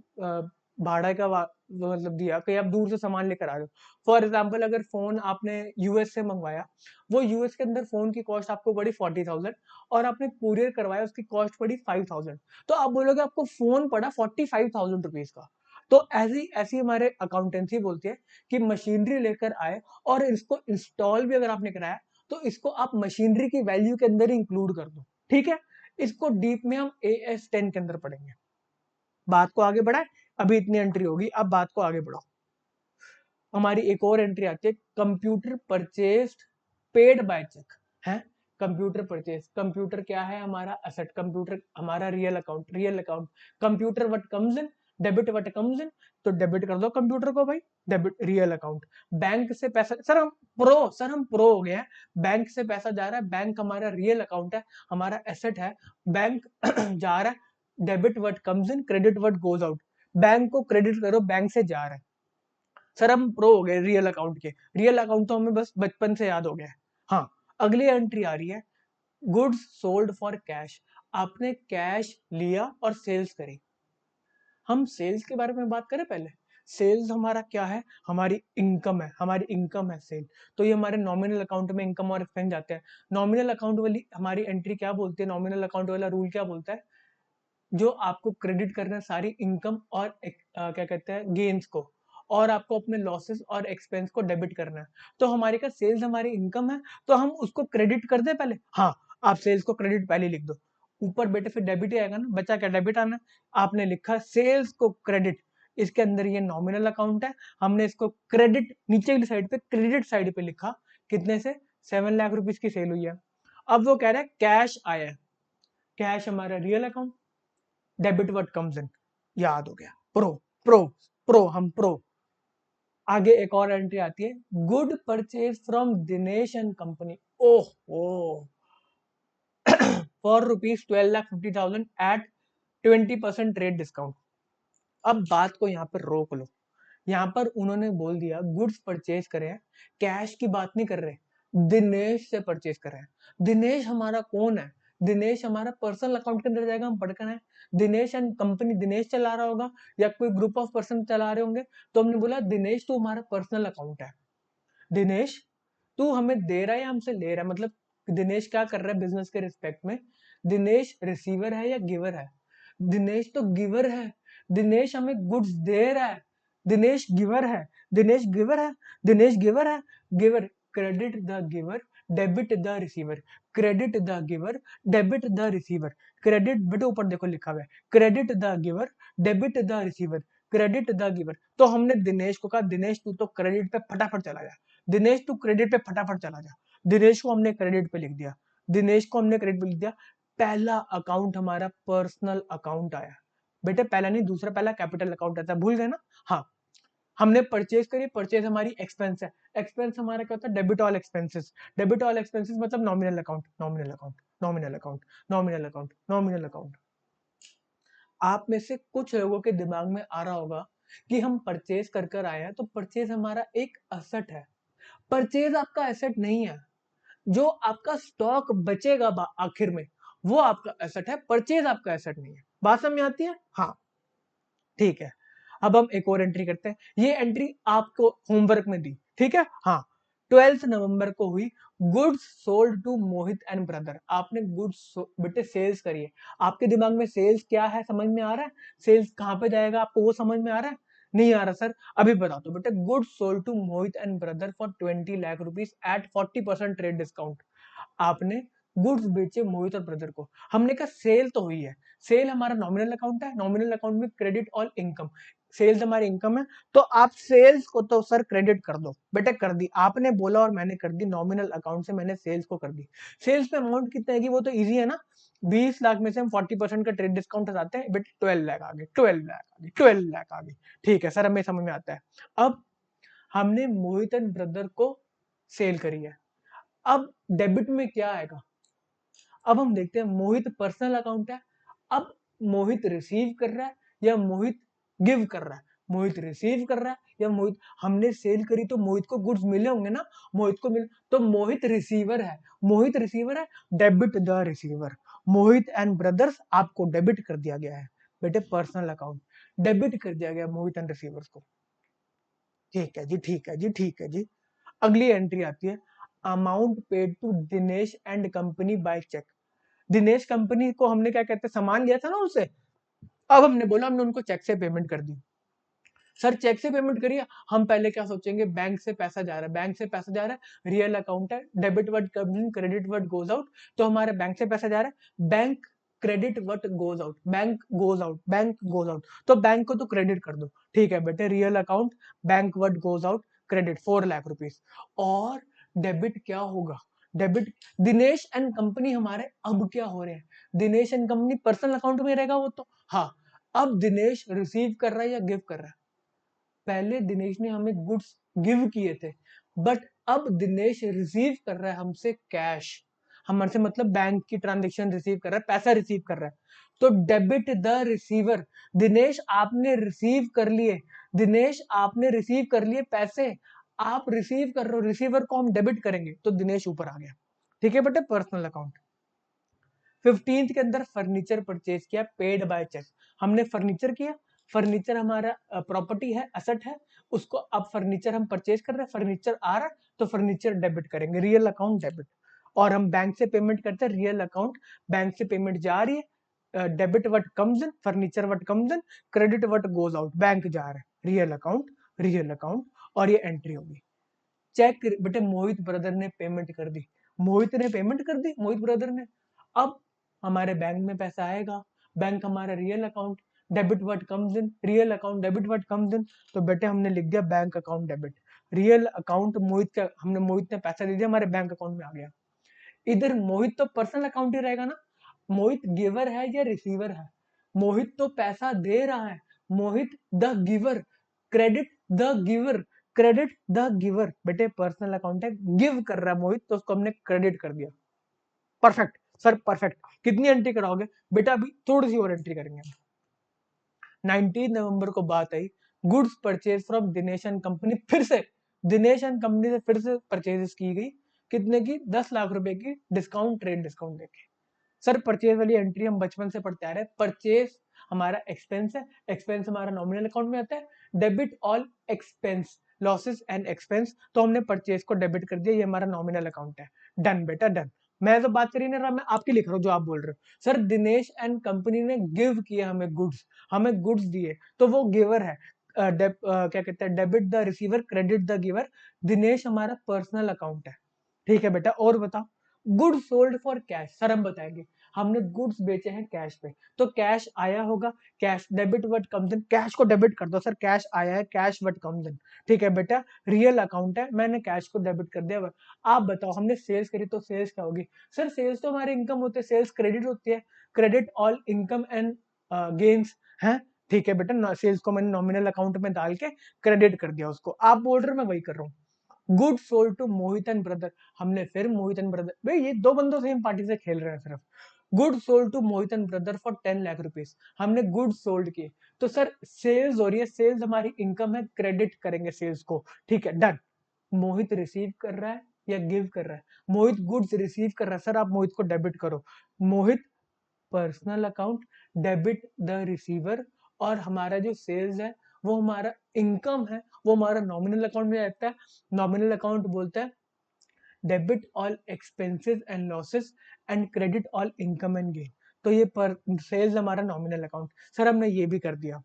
भाड़ा का मतलब दिया, कहीं आप दूर से सामान लेकर आ रहे हो। फॉर एग्जाम्पल अगर फोन आपने यूएस से मंगवाया, वो यूएस के अंदर फोन की कॉस्ट आपको पड़ी 40,000 और आपने कुरियर करवाया उसकी कॉस्ट पड़ी 5,000, तो आप बोलोगे आपको फोन पड़ा 45,000 रुपीज का। तो ऐसी ऐसी हमारे अकाउंटेंसी बोलती है कि मशीनरी लेकर आए और इसको इंस्टॉल भी अगर आपने कराया तो इसको आप मशीनरी की वैल्यू के अंदर इंक्लूड कर दो, ठीक है। इसको डीप में हम AS10 के अंदर पढ़ेंगे। बात को आगे बढ़ाए, अभी इतनी एंट्री होगी, अब बात को आगे बढ़ाओ। हमारी एक और एंट्री आती है, computer purchased paid by cheque है। कंप्यूटर परचेज, कंप्यूटर क्या है हमारा एसेट, कंप्यूटर हमारा real account, real account. Computer what comes in, debit what comes in, तो डेबिट कर दो कंप्यूटर को भाई, डेबिट रियल अकाउंट। बैंक से पैसा, सर हम प्रो हो गए हैं, बैंक से पैसा जा रहा है, बैंक हमारा रियल अकाउंट है, हमारा एसेट है, बैंक जा रहा है, debit what comes in, credit what goes out. Bank को क्रेडिट करो, बैंक से जा रहा है। सर हम प्रो हो गए रियल अकाउंट के, रियल अकाउंट तो हमें बस बचपन से याद हो गया है। हाँ, अगली एंट्री आ रही है, गुड्स सोल्ड फॉर कैश। आपने कैश लिया और सेल्स करी। हम सेल्स के बारे में बात करें पहले। सेल्स हमारा क्या है, हमारी इनकम है, हमारी इनकम है सेल। तो ये हमारे नॉमिनल अकाउंट में इनकम और एक्सपेंस जाते हैं। नॉमिनल अकाउंट वाली हमारी एंट्री क्या बोलती है, नॉमिनल अकाउंट वाला रूल क्या बोलता है, जो आपको क्रेडिट करना है सारी इनकम और क्या कहते हैं गेन्स को, और आपको अपने लॉसेस और एक्सपेंस को डेबिट करना है। तो हमारे का सेल्स हमारी इनकम है, तो हम उसको क्रेडिट कर दे पहले। हाँ, आप सेल्स को क्रेडिट पहले लिख दो, ऊपर बेटे फिर डेबिट ही आएगा ना, बचा क्या डेबिट आना है। आपने लिखा सेल्स को क्रेडिट, इसके अंदर ये नॉमिनल अकाउंट है, हमने इसको क्रेडिट नीचे की साइड पे क्रेडिट साइड पे लिखा, कितने से 7 लाख रुपीज की सेल हुई है। अब वो कह रहा है कैश आया है, कैश हमारा real account, debit what comes in, याद हो गया, प्रो प्रो प्रो, हम प्रो। आगे एक और एंट्री आती है, good purchase from Dinesh and company, oh for ₹12,50,000 at 20% rate discount. अब बात को यहाँ पर रोक लो, यहाँ पर उन्होंने बोल दिया गुड्स परचेज करे हैं, कैश की बात नहीं कर रहे, दिनेश से परचेज कर रहे हैं। दिनेश हमारा कौन है, दिनेश हमारा पर्सनल अकाउंट के अंदर जाएगा, हम पढ़कर आए। दिनेश एंड कंपनी, दिनेश चला रहा होगा या कोई ग्रुप ऑफ पर्सन चला रहे होंगे, तो हमने बोला दिनेश तू हमारा पर्सनल अकाउंट है। दिनेश तू हमें दे रहा है या हमसे ले रहा है, मतलब दिनेश क्या कर रहा है बिजनेस के रिस्पेक्ट में, दिनेश रिसीवर है या गिवर है, दिनेश तो गिवर है, दिनेश हमें गुड्स दे रहा है, दिनेश गिवर है, दिनेश गिवर है, दिनेश गिवर है, giver, credit the giver, debit the receiver, credit the giver, debit the receiver, credit बेटे ऊपर देखो लिखा हुआ है, credit the giver, debit the receiver, credit the giver. तो हमने दिनेश को कहा दिनेश तू तो क्रेडिट पे फटाफट चला जा, दिनेश तू क्रेडिट पे फटाफट चला जा। दिनेश को हमने क्रेडिट पे लिख दिया, दिनेश को हमने क्रेडिट पे लिख दिया। पहला अकाउंट हमारा पर्सनल अकाउंट आया, बेटे पहला नहीं दूसरा, पहला कैपिटल अकाउंट आता है, भूल गए ना। हाँ, हमने परचेज करी, परचेज हमारी एक्सपेंस है, एक्सपेंस हमारा क्या होता है, debit all expenses, debit all expenses मतलब nominal account, nominal account, nominal account, nominal account, nominal account. आप में से कुछ लोगों के दिमाग में आ रहा होगा कि हम परचेज कर कर आए हैं, तो परचेज हमारा एक असेट है। परचेज आपका एसेट नहीं है, जो आपका स्टॉक बचेगा आखिर में वो आपका एसेट है, परचेज आपका एसेट नहीं है। बात समझ में आती है, हाँ ठीक है। अब हम एक और एंट्री करते हैं, ये एंट्री आपको होमवर्क में दी, ठीक है। हाँ, 12 नवंबर को हुई, goods sold to Mohit and brother. आपने गुड्स बेटे सेल्स करिए, आपके दिमाग में सेल्स क्या है समझ में आ रहा है, सेल्स कहां पे जाएगा आपको वो समझ में आ रहा है। नहीं आ रहा सर, अभी बता दो बेटा। Goods sold to Mohit and brother for 20 lakh rupees at 40% trade discount. आपने गुड्स बेचे मोहित और ब्रदर को, हमने कहा सेल तो हुई है, सेल हमारा नॉमिनल अकाउंट है, नॉमिनल अकाउंट में क्रेडिट ऑल इनकम, सेल्स हमारी इनकम है, तो आप सेल्स को तो सर क्रेडिट कर दो। बेटा कर दी, आपने बोला और मैंने कर दी, नॉमिनल अकाउंट से मैंने सेल्स को कर दी। सेल्स पे अमाउंट कितना है कि वो तो इजी है ना, 20 लाख में से हम 40% का ट्रेड डिस्काउंट हटाते हैं, बेटा 12 लाख आ गए, 12 लाख आ गए, 12 लाख आ गए। ठीक है सर, हमें समझ में आता है। अब हमने मोहित एंड ब्रदर को सेल करी है, अब डेबिट में क्या आएगा? अब हम देखते हैं, मोहित पर्सनल अकाउंट है, अब मोहित रिसीव कर रहा है या मोहित गिव कर रहा है? मोहित रिसीव कर रहा है या मोहित, हमने सेल करी तो मोहित को गुड्स मिले होंगे ना, मोहित को मिले, तो मोहित रिसीवर है, मोहित रिसीवर है, debit the receiver. Mohit and brothers आपको डेबिट कर दिया गया है बेटे, पर्सनल अकाउंट डेबिट कर दिया गया मोहित एंड रिसीवर्स को। ठीक है जी, ठीक है जी, ठीक है जी। अगली एंट्री आती है, amount paid to Dinesh and company by cheque. Dinesh company को हमने क्या कहते हैं, सामान लिया था ना उनसे, अब हमने बोला हमने उनको चेक से पेमेंट कर दी। सर चेक से पेमेंट करिए, हम पहले क्या सोचेंगे, बैंक से पैसा जा रहा है, बैंक से पैसा जा रहा है, रियल अकाउंट है, debit what comes in, credit word goes out, तो हमारे बैंक से पैसा जा रहा है, bank credit word goes out, bank goes out, bank goes out, तो बैंक को तो क्रेडिट कर दो। ठीक है बेटे, real account, bank word goes out, credit 4 lakh rupees. और डेबिट क्या होगा? डेबिट दिनेश एंड कंपनी हमारे अब क्या हो रहे हैं, Dinesh and company personal account में रहेगा वो तो, हाँ। अब दिनेश रिसीव कर रहा है या गिव कर रहा है? पहले दिनेश ने हमें गुड्स गिव किए थे, बट अब दिनेश रिसीव कर रहा है हमसे कैश, हमारे से मतलब बैंक की ट्रांजेक्शन रिसीव कर रहा है, पैसा रिसीव कर रहा है, तो डेबिट द रिसीवर। दिनेश आपने रिसीव कर लिए, दिनेश आपने रिसीव कर लिए पैसे, आप रिसीव कर रहे हो, रिसीवर को हम डेबिट करेंगे, तो दिनेश ऊपर आ गया। ठीक है बेटे, पर्सनल अकाउंट। 15th के अंदर फर्नीचर परचेज किया, पेड बाय चेक। हमने फर्नीचर किया, फर्नीचर हमारा प्रॉपर्टी है, असेट है, उसको अब फर्नीचर हम परचेज कर रहे हैं, फर्नीचर आ रहा है तो फर्नीचर डेबिट करेंगे, रियल अकाउंट डेबिट। और हम बैंक से पेमेंट करते हैं, रियल अकाउंट, बैंक से पेमेंट जा रही है, debit what comes in, furniture what comes in, credit what goes out, bank जा रहा है, रियल अकाउंट, रियल अकाउंट, और ये एंट्री होगी। चेक बेटे मोहित ब्रदर ने पेमेंट कर दी, मोहित ने पेमेंट कर दी, मोहित ब्रदर ने। अब हमारे बैंक में पैसा आएगा, बैंक हमारा real account, debit what comes in, real account, debit what comes in, तो बेटे हमने लिख दिया bank account debit, real account Mohit का, हमने मोहित ने पैसा दे दिया, हमारे बैंक अकाउंट में आ गया। इधर मोहित तो पर्सनल अकाउंट ही रहेगा ना, मोहित गिवर है या रिसीवर है? मोहित तो पैसा दे रहा है, Mohit the giver, credit the giver, credit the giver, बेटे पर्सनल अकाउंट है, गिव कर रहा है मोहित, तो उसको हमने क्रेडिट कर दिया। Perfect sir, perfect. कितनी एंट्री कराओगे बेटा? अभी थोड़ी सी और एंट्री करेंगे। 19 नवंबर को बात आई, goods purchase from Dinesh and company, फिर से दिनेश एंड कंपनी से फिर से परचेजेस की गई, कितने की? 10 लाख रुपए की, डिस्काउंट, ट्रेड डिस्काउंट देके। सर परचेज वाली एंट्री हम बचपन से पढ़ते आ रहे हैं, परचेज हमारा एक्सपेंस है, एक्सपेंस हमारा नॉमिनल अकाउंट में आता है, debit all expense, losses and expense, तो हमने परचेज को डेबिट कर दिया, ये हमारा नॉमिनल अकाउंट है। डन बेटा डन। मैं तो बात करी ना रहा, मैं आपकी लिख रहा हूँ जो आप बोल रहे हो। सर दिनेश एंड कंपनी ने गिव किया हमें गुड्स, हमें गुड्स दिए, तो वो गिवर है, क्या कहते हैं, debit the receiver, credit the giver, Dinesh हमारा पर्सनल अकाउंट है। ठीक है बेटा, और बताओ। Goods sold for cash, sir हम बताएंगे, हमने गुड्स बेचे हैं कैश पे, तो कैश आया होगा, cash, debit what comes in, cash को डेबिट कर दो सर, कैश आया है, कैश व्हाट कम्स इन। ठीक है बेटा, रियल अकाउंट है, मैंने कैश को डेबिट कर दिया। आप बताओ, हमने सेल्स करी तो सेल्स क्या होगी? सर सेल्स तो हमारे इनकम होते हैं, सेल्स क्रेडिट होती है, credit all income and gains है। ठीक है बेटा, सेल्स को मैंने नॉमिनल अकाउंट में डाल के क्रेडिट कर दिया उसको, आप बोल रहे हो मैं वही कर रहा हूँ। Good sold to Mohit and brother, हमने फिर मोहित एंड ब्रदर, भाई ये दो बंदों सेम पार्टी से खेल रहे हैं सिर्फ। Good sold to Mohit and brother for 10 lakh rupees, हमने गुड सोल्ड किए, तो सर सेल्स हो रही है, सेल्स हमारी इनकम है, क्रेडिट करेंगे सेल्स को। ठीक है डन। मोहित रिसीव कर रहा है या गिव कर रहा है? मोहित गुड्स रिसीव कर रहा है, सर आप मोहित को डेबिट करो, Mohit personal account, debit the receiver, और हमारा जो सेल्स है वो हमारा इनकम है, वो हमारा नॉमिनल अकाउंट में रहता है, नॉमिनल अकाउंट बोलता है debit all expenses and losses and credit all income and gain, तो ये पर सेल्स हमारा नॉमिनल अकाउंट, सर हमने ये भी कर दिया।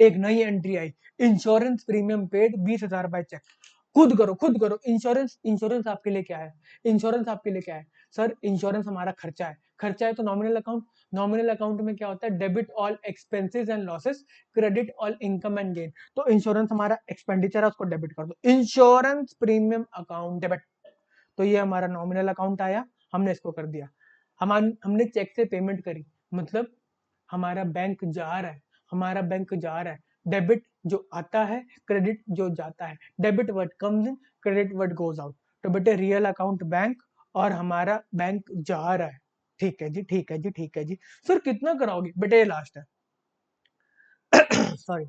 एक नई एंट्री आई, insurance premium paid 20,000 by cheque. खुद करो। इंश्योरेंस इंश्योरेंस आपके लिए क्या है? इंश्योरेंस आपके लिए क्या है? सर इंश्योरेंस हमारा खर्चा है। खर्चा है तो नॉमिनल अकाउंट, नॉमिनल अकाउंट में क्या होता है? Debit all expenses and losses, credit all income and gain. तो इंश्योरेंस हमारा एक्सपेंडिचर है, उसको डेबिट कर दो, इंश्योरेंस प्रीमियम अकाउंट डेबिट। तो ये हमारा नॉमिनल अकाउंट आया, हमने इसको कर दिया। हमने चेक से पेमेंट करी, मतलब हमारा बैंक जा रहा है, हमारा बैंक जा रहा है। डेबिट जो आता है, क्रेडिट जो जाता है। Debit what comes in, credit word goes out. तो बेटे रियल अकाउंट बैंक, और हमारा बैंक जा रहा है। ठीक है जी, ठीक है जी, ठीक है जी। सर कितना कराओगे? बेटे ये लास्ट है। Sorry.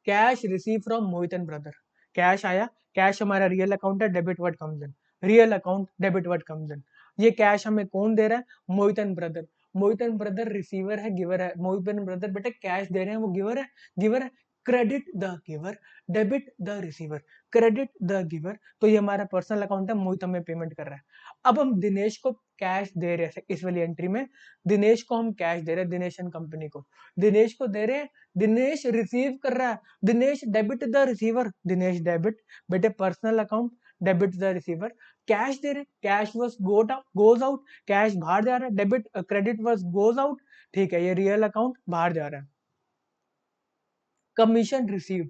Cash receive from Mohit and brother. Cash आया, कैश हमारा रियल अकाउंट है, debit what comes in, real account debit what comes in. ये कैश हमें कौन दे रहा है? Mohit and brother. Mohit and brother receiver है, गिवर है। मोहित एंड ब्रदर बेटा कैश दे रहे हैं, वो गिवर है, गिवर है। Credit the giver, debit the receiver, credit the giver. तो ये हमारा पर्सनल अकाउंट है, मोहित हमें पेमेंट कर रहा है। अब हम दिनेश को कैश दे रहे हैं, इस वाली एंट्री में दिनेश को हम कैश दे रहे हैं, दिनेश एंड कंपनी को दिनेश को दे रहे हैं। दिनेश रिसीव कर रहा है, Dinesh debit the receiver, Dinesh debit. बेटे personal account, debit the receiver. Cash दे रहे, cash what goes out, cash बाहर जा रहा है, debit credit what goes out. ठीक है, ये रियल अकाउंट बाहर जा रहा है। कमीशन रिसीव्ड,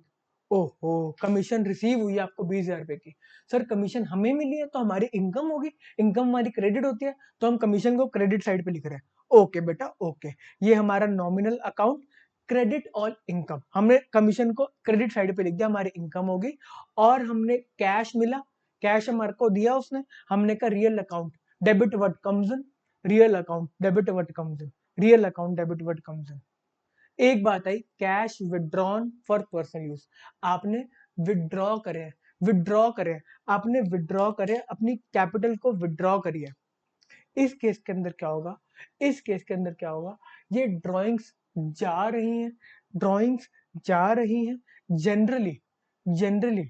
ओहो कमीशन रिसीव हुई आपको 20,000 रुपए की। सर कमीशन हमें मिली है तो हमारी इनकम होगी, इनकम हमारी क्रेडिट होती है, तो हम कमीशन को क्रेडिट साइड पे लिख रहे हैं। ओके बेटा ओके, ये हमारा nominal account, credit all income. हमने कमीशन को क्रेडिट साइड पे लिख दिया, हमारी इनकम होगी। और हमने कैश मिला, कैश हमारे को दिया उसने, हमने कहा real account, debit what comes in, real account debit what comes in, real account debit what comes in. एक बात आई, cash withdrawn for personal use. आपने विड्रॉ करे, विड्रॉ करे, आपने विड्रॉ करे, अपनी कैपिटल को विड्रॉ करिए। इस केस के अंदर क्या होगा? इस केस के अंदर क्या होगा? ये ड्राइंग्स जा रही हैं, ड्राइंग्स जा रही हैं। जनरली जनरली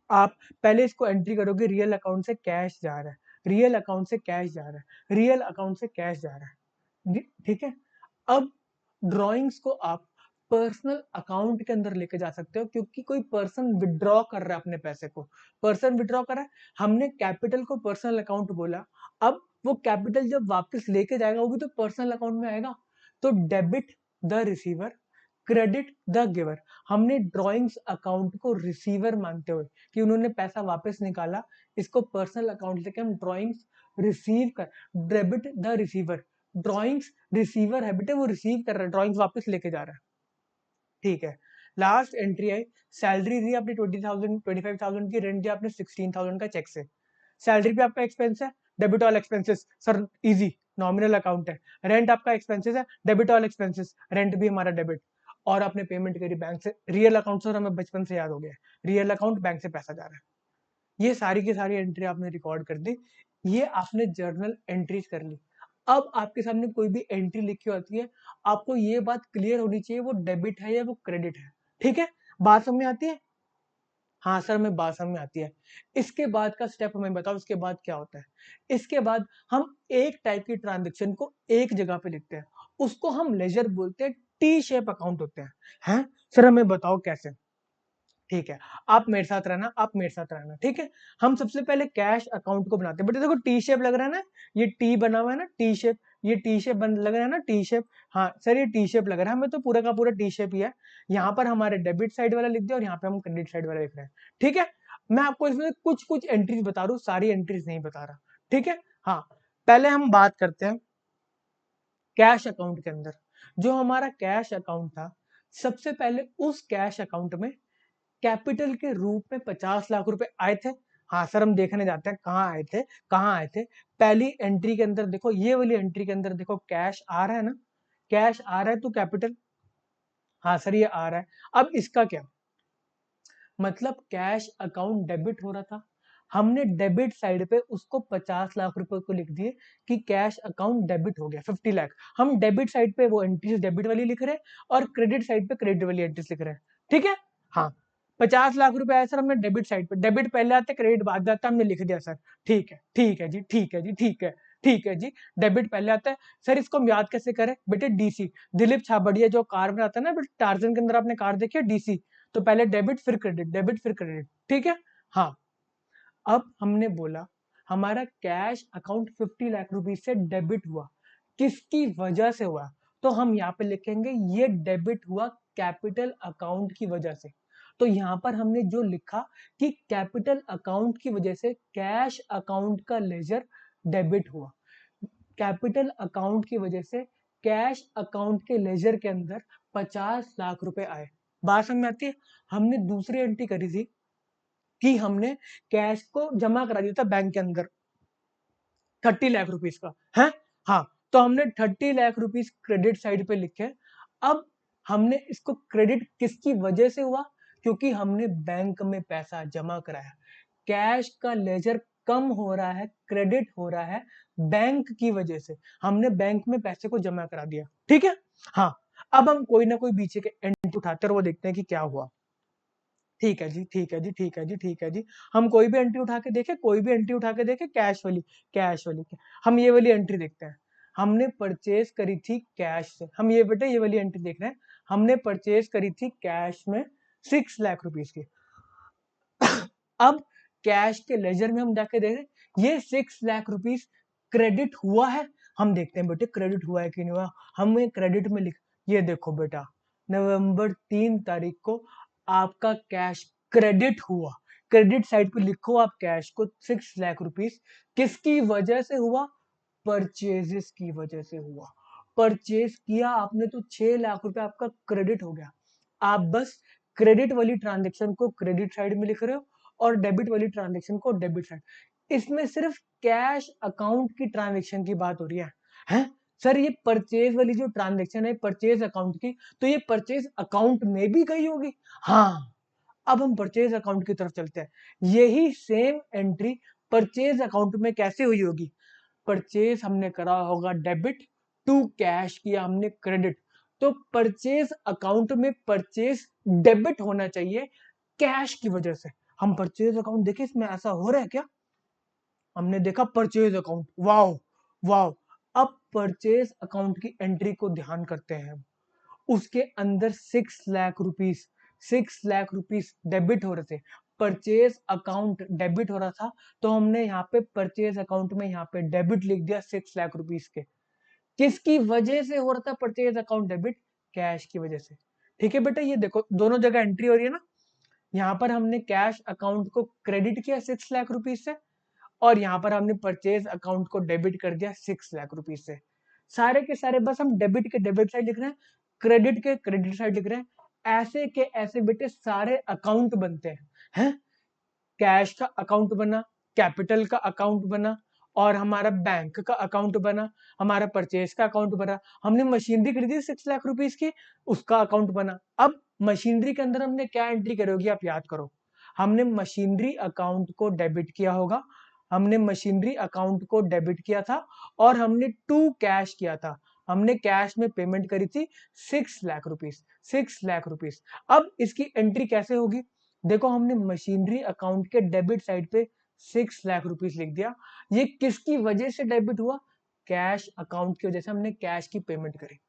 आप पहले इसको एंट्री करोगे, रियल अकाउंट से कैश जा रहा है, रियल अकाउंट से कैश जा रहा है, रियल अकाउंट से कैश जा रहा है। ठीक है, अब ड्राइंग्स को आप पर्सनल अकाउंट के अंदर लेके जा सकते हो, क्योंकि कोई पर्सन विड्रॉ कर रहा है अपने पैसे को, पर्सन विड्रॉ कर रहा है। हमने कैपिटल को पर्सनल अकाउंट बोला, अब वो कैपिटल जब वापस लेके जाएगा वो भी तो पर्सनल अकाउंट में आएगा। तो debit the receiver, credit the giver. हमने ड्राइंग्स अकाउंट को रिसीवर मानते हुए कि उन्होंने पैसा वापस निकाला, इसको पर्सनल अकाउंट लेके हम ड्राइंग्स रिसीव कर, debit the receiver. Drawings receiver है बेटे, वो रिसीव कर रहा है, ड्राइंग्स वापस लेके जा रहा है। ठीक है, लास्ट एंट्री है, सैलरी दी आपने 20,000 25,000 की, रेंट दिया आपने 16,000 का चेक से। सैलरी पे आपका एक्सपेंस है, debit all expenses. Sir easy, nominal account है। रेंट आपका एक्सपेंसेस है, डेबिट ऑल एक्सपेंसेस, रेंट भी हमारा डेबिट। और आपने पेमेंट करी बैंक से, रियल अकाउंट सर हमें बचपन से याद हो गया, रियल अकाउंट बैंक से पैसा जा रहा है। ये सारी की सारी एंट्री आपने रिकॉर्ड कर दी, ये आपने जर्नल एंट्रीज कर ली। अब आपके सामने कोई भी एंट्री लिखी होती है, आपको ये बात क्लियर होनी चाहिए वो डेबिट है या वो क्रेडिट है। ठीक है, बात समझ में आती है? हाँ सर हमें बात समझ में आती है। इसके बाद का स्टेप हमें बताओ, इसके बाद क्या होता है? इसके बाद हम एक टाइप की ट्रांजेक्शन को एक जगह पे लिखते हैं, उसको हम लेजर बोलते हैं, टी शेप अकाउंट होते हैं। सर हमें बताओ कैसे? ठीक है, आप मेरे साथ रहना, आप मेरे साथ रहना। ठीक है, हम सबसे पहले कैश अकाउंट को बनाते हैं। बेटे देखो टी शेप लग रहा है ना, ये टी बना हुआ है ना, टी शेप, ये टी शेप बन लग रहा है ना, टी शेप। हाँ सर ये टी शेप लग रहा है, हमें तो पूरा का पूरा टी शेप ही है। यहाँ पर हमारे डेबिट साइड वाला लिख दिया और यहाँ पे हम क्रेडिट साइड वाला लिख रहे हैं। ठीक है, मैं आपको इसमें कुछ कुछ एंट्रीज बता रहा हूँ, सारी एंट्रीज नहीं बता रहा। ठीक है, हाँ पहले हम बात करते हैं कैश अकाउंट के अंदर। जो हमारा कैश अकाउंट था, सबसे पहले उस कैश अकाउंट में कैपिटल के रूप में 50 लाख रुपए आए थे। हाँ सर हम देखने जाते हैं कहाँ आए थे, कहाँ आए थे। पहली एंट्री के अंदर देखो, ये वाली एंट्री के अंदर देखो कैश आ रहा है ना, कैश आ रहा है तो कैपिटल, हाँ सर ये आ रहा है। अब इसका क्या मतलब? कैश अकाउंट डेबिट हो रहा था, हमने डेबिट साइड पे उसको 50 लाख रुपए को लिख दिए कि कैश अकाउंट डेबिट हो गया 50 लाख। हम डेबिट साइड पे वो एंट्रीज डेबिट वाली लिख रहे हैं और क्रेडिट साइड पे क्रेडिट वाली एंट्रीज लिख रहे हैं। ठीक है, हाँ 50 लाख रुपए आया सर, हमने डेबिट साइड पे, डेबिट पहले आते क्रेडिट बाद जाता, हमने लिख दिया सर। ठीक है, ठीक है जी, ठीक है जी, ठीक है। ठीक है जी, डेबिट पहले आता है। सर इसको हम याद कैसे करें? बेटे डीसी, दिलीप छाबड़िया जो कार में आता है ना बेटे, टार्जन के अंदर आपने कार देखी है डीसी, तो पहले डेबिट फिर क्रेडिट, डेबिट फिर क्रेडिट, ठीक है। हाँ, अब हमने बोला हमारा कैश अकाउंट 50 लाख रुपीस से डेबिट हुआ, किसकी वजह से हुआ? तो हम यहाँ पे लिखेंगे ये डेबिट हुआ कैपिटल अकाउंट की वजह से। तो यहाँ पर हमने जो लिखा कि कैपिटल अकाउंट की वजह से कैश अकाउंट का लेजर डेबिट हुआ, कैपिटल अकाउंट की वजह से कैश अकाउंट के लेजर के अंदर 50 लाख रुपए आए। बात समझ में आती है? हमने दूसरी एंट्री करी थी कि हमने कैश को जमा करा दिया था बैंक के अंदर 30 लाख रुपीस का है। हाँ, तो हमने 30 लाख रुपीस क्रेडिट साइड पे लिखे। अब हमने इसको क्रेडिट किसकी वजह से हुआ? क्योंकि हमने बैंक में पैसा जमा कराया, कैश का लेजर कम हो रहा है, क्रेडिट हो रहा है बैंक की वजह से, हमने बैंक में पैसे को जमा करा दिया, ठीक है। हाँ, अब हम कोई ना कोई पीछे के एंट्री उठाते हैं और वो देखते हैं कि क्या हुआ। ठीक है जी, ठीक है जी, ठीक है जी, ठीक है जी। हम कोई भी एंट्री उठा के देखें, कोई भी एंट्री उठा के देखें, कैश वाली, कैश वाली। हम ये वाली एंट्री देखते हैं। हमने परचेज करी थी कैश से, हम ये बेटे ये वाली एंट्री देख रहे हैं। हमने परचेज करी थी कैश में 6 लाख रुपीस की। अब कैश के लेजर में हम जाके देख रहे हैं ये 6 लाख रुपीस क्रेडिट हुआ है। हम देखते हैं बेटे क्रेडिट हुआ है कि नहीं हुआ। हमें क्रेडिट में लिख, ये देखो बेटा नवंबर 3 तारीख को आपका कैश क्रेडिट हुआ। क्रेडिट साइड पे लिखो आप कैश को 6 लाख रुपीस किसकी वजह से हुआ? परचेजेस की वजह से हुआ। परचेज किया आपने तो 6 लाख रुपए आपका क्रेडिट हो गया। आप बस क्रेडिट वाली ट्रांजेक्शन को क्रेडिट साइड में लिख रहे हो और डेबिट वाली ट्रांजेक्शन को डेबिट साइड। इसमें सिर्फ कैश अकाउंट की ट्रांजेक्शन की बात हो रही है। हैं? सर ये परचेज वाली जो ट्रांजेक्शन है परचेज अकाउंट की, तो ये परचेज अकाउंट में भी गई होगी। हाँ, अब हम परचेज अकाउंट की तरफ चलते हैं। यही सेम एंट्री परचेज अकाउंट में कैसे हुई होगी? परचेज हमने करा होगा डेबिट, टू कैश किया हमने क्रेडिट, तो परचेज अकाउंट में परचेज डेबिट होना चाहिए कैश की वजह से। हम परचेज अकाउंट देखें, इसमें ऐसा हो रहा है क्या? हमने देखा परचेज अकाउंट, वाओ वाओ। अब परचेज अकाउंट की एंट्री को ध्यान करते हैं हम। उसके अंदर 6 lakh rupees, 6 lakh rupees debit हो रहे थे, परचेज अकाउंट डेबिट हो रहा था, तो हमने यहाँ पे परचेज अकाउंट में यहाँ पे डेबिट लिख दिया 6 लाख रुपीस के। किसकी वजह से हो रहा था परचेज अकाउंट डेबिट? कैश की वजह से। ठीक है बेटा, ये देखो दोनों जगह एंट्री हो रही है ना। यहाँ पर हमने कैश अकाउंट को क्रेडिट किया 6 लाख रुपीस से, और यहाँ पर हमने परचेज अकाउंट को डेबिट कर दिया 6 लाख रुपीस से। सारे के सारे बस हम डेबिट के डेबिट साइड लिख रहे हैं, क्रेडिट के क्रेडिट साइड लिख रहे हैं। ऐसे के ऐसे बेटे सारे अकाउंट बनते हैं। कैश का अकाउंट बना, कैपिटल का अकाउंट बना, और हमारा बैंक का अकाउंट बना, हमारा परचेज का अकाउंट बना। हमने मशीनरी खरीदी 6 लाख रुपीस की, उसका अकाउंट बना। अब मशीनरी के अंदर हमने क्या एंट्री करी होगी आप याद करो। हमने मशीनरी अकाउंट को डेबिट किया होगा, हमने मशीनरी अकाउंट को डेबिट किया था, और हमने टू कैश किया था। हमने कैश में पेमेंट करी थी 6 लाख रुपीस, 6 लाख रुपीस। अब इसकी एंट्री कैसे होगी? देखो हमने मशीनरी अकाउंट के डेबिट साइड पे 6 लाख रुपीस लिख दिया। ये किसकी वजह से डेबिट हुआ? कैश अकाउंट की वजह से हमने कैश की पेमेंट करी।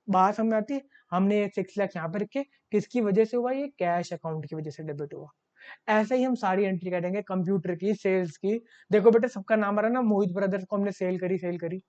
बात समझ में आती है? हमने ये 6 लाख यहाँ पे रखे, किसकी वजह से हुआ? ये कैश अकाउंट की वजह से डेबिट हुआ। ऐसे ही हम सारी एंट्री करेंगे, कंप्यूटर की, सेल्स की। देखो बेटा सबका नाम आ रहा है ना, मोहित ब्रदर्स को हमने सेल करी, सेल करी।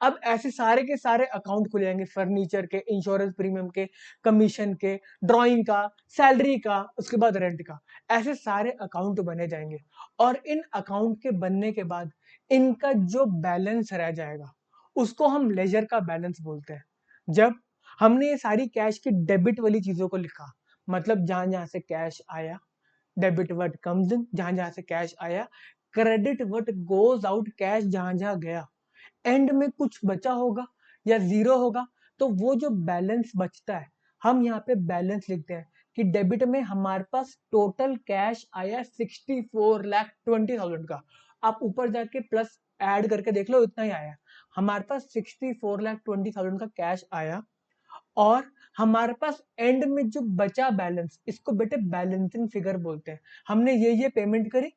अब ऐसे सारे के सारे अकाउंट खुल जाएंगे, फर्नीचर के, इंश्योरेंस प्रीमियम के, कमीशन के, ड्राइंग का, सैलरी का, उसके बाद रेंट का। ऐसे सारे अकाउंट बने जाएंगे, और इन अकाउंट के बनने के बाद इनका जो बैलेंस रह जाएगा उसको हम लेजर का बैलेंस बोलते हैं। जब हमने ये सारी कैश की डेबिट वाली चीजों को लिखा, मतलब जहां जहां से कैश आया, डेबिट व्हाट कम्स इन, जहां जहां से कैश आया, credit what goes out, cash जहां जहां गया, एंड में कुछ बचा होगा या जीरो होगा, तो वो जो बैलेंस बचता है हम यहाँ पे बैलेंस लिखते हैं कि डेबिट में हमारे पास टोटल कैश आया 64,20,000 का। आप ऊपर जाके प्लस ऐड करके देख लो, इतना ही आया। हमारे पास 64,20,000 का कैश आया, और हमारे पास एंड में जो बचा बैलेंस, इसको बेटे बैलेंसिंग फिगर बोलते हैं। हमने ये पेमेंट करी,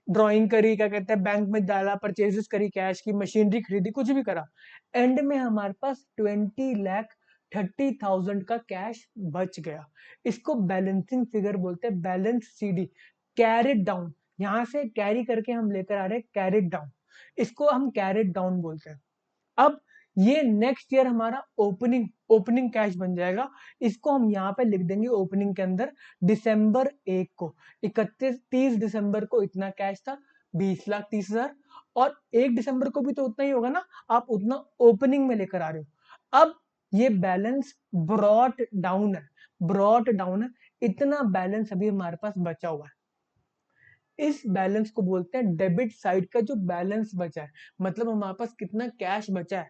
ड्राइंग करी, क्या कहते हैं, बैंक में डाला, परचेजेस करी, कैश की, मशीनरी खरीदी, कुछ भी करा, एंड में हमारे पास 20,30,000 का कैश बच गया। इसको बैलेंसिंग फिगर बोलते हैं, बैलेंस सीडी, कैरिड डाउन। यहां से कैरी करके हम लेकर आ रहे हैं कैरिड डाउन, इसको हम कैरिड डाउन बोलते हैं। अब ये नेक्स्ट ईयर हमारा ओपनिंग ओपनिंग कैश बन जाएगा। इसको हम यहाँ पे लिख देंगे ओपनिंग के अंदर, दिसंबर 1 को, 30 दिसंबर को इतना कैश था, 20,30,000, और 1 दिसंबर को भी तो उतना ही होगा ना, आप उतना ओपनिंग में लेकर आ रहे हो। अब ये बैलेंस ब्रॉट डाउन है, ब्रॉट डाउन है, इतना बैलेंस अभी हमारे पास बचा हुआ है। इस बैलेंस को बोलते हैं डेबिट साइड का जो बैलेंस बचा है, मतलब हमारे पास कितना कैश बचा है।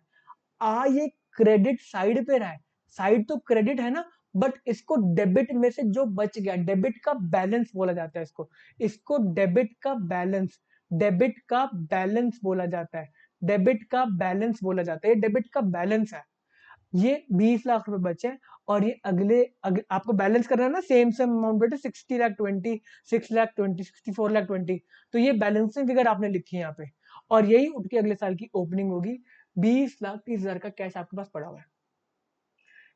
ये क्रेडिट साइड पे रहा है, साइड तो क्रेडिट है ना, बट इसको डेबिट में से जो बच गया, डेबिट का बैलेंस बोला जाता है इसको, इसको डेबिट का बैलेंस, डेबिट का बैलेंस बोला जाता है, डेबिट का बैलेंस बोला जाता है, ये डेबिट का बैलेंस है। ये 20 लाख रुपए बचे हैं, और ये आपको बैलेंस करना है ना, सेम सेम अमाउंट बेटे, 60,20,000, 6,20,000, 64,20,000, तो ये बैलेंसिंग फिगर आपने लिखी है यहाँ पे, और यही उठ के अगले साल की ओपनिंग होगी। 20,30,000 का कैश आपके पास पड़ा हुआ है।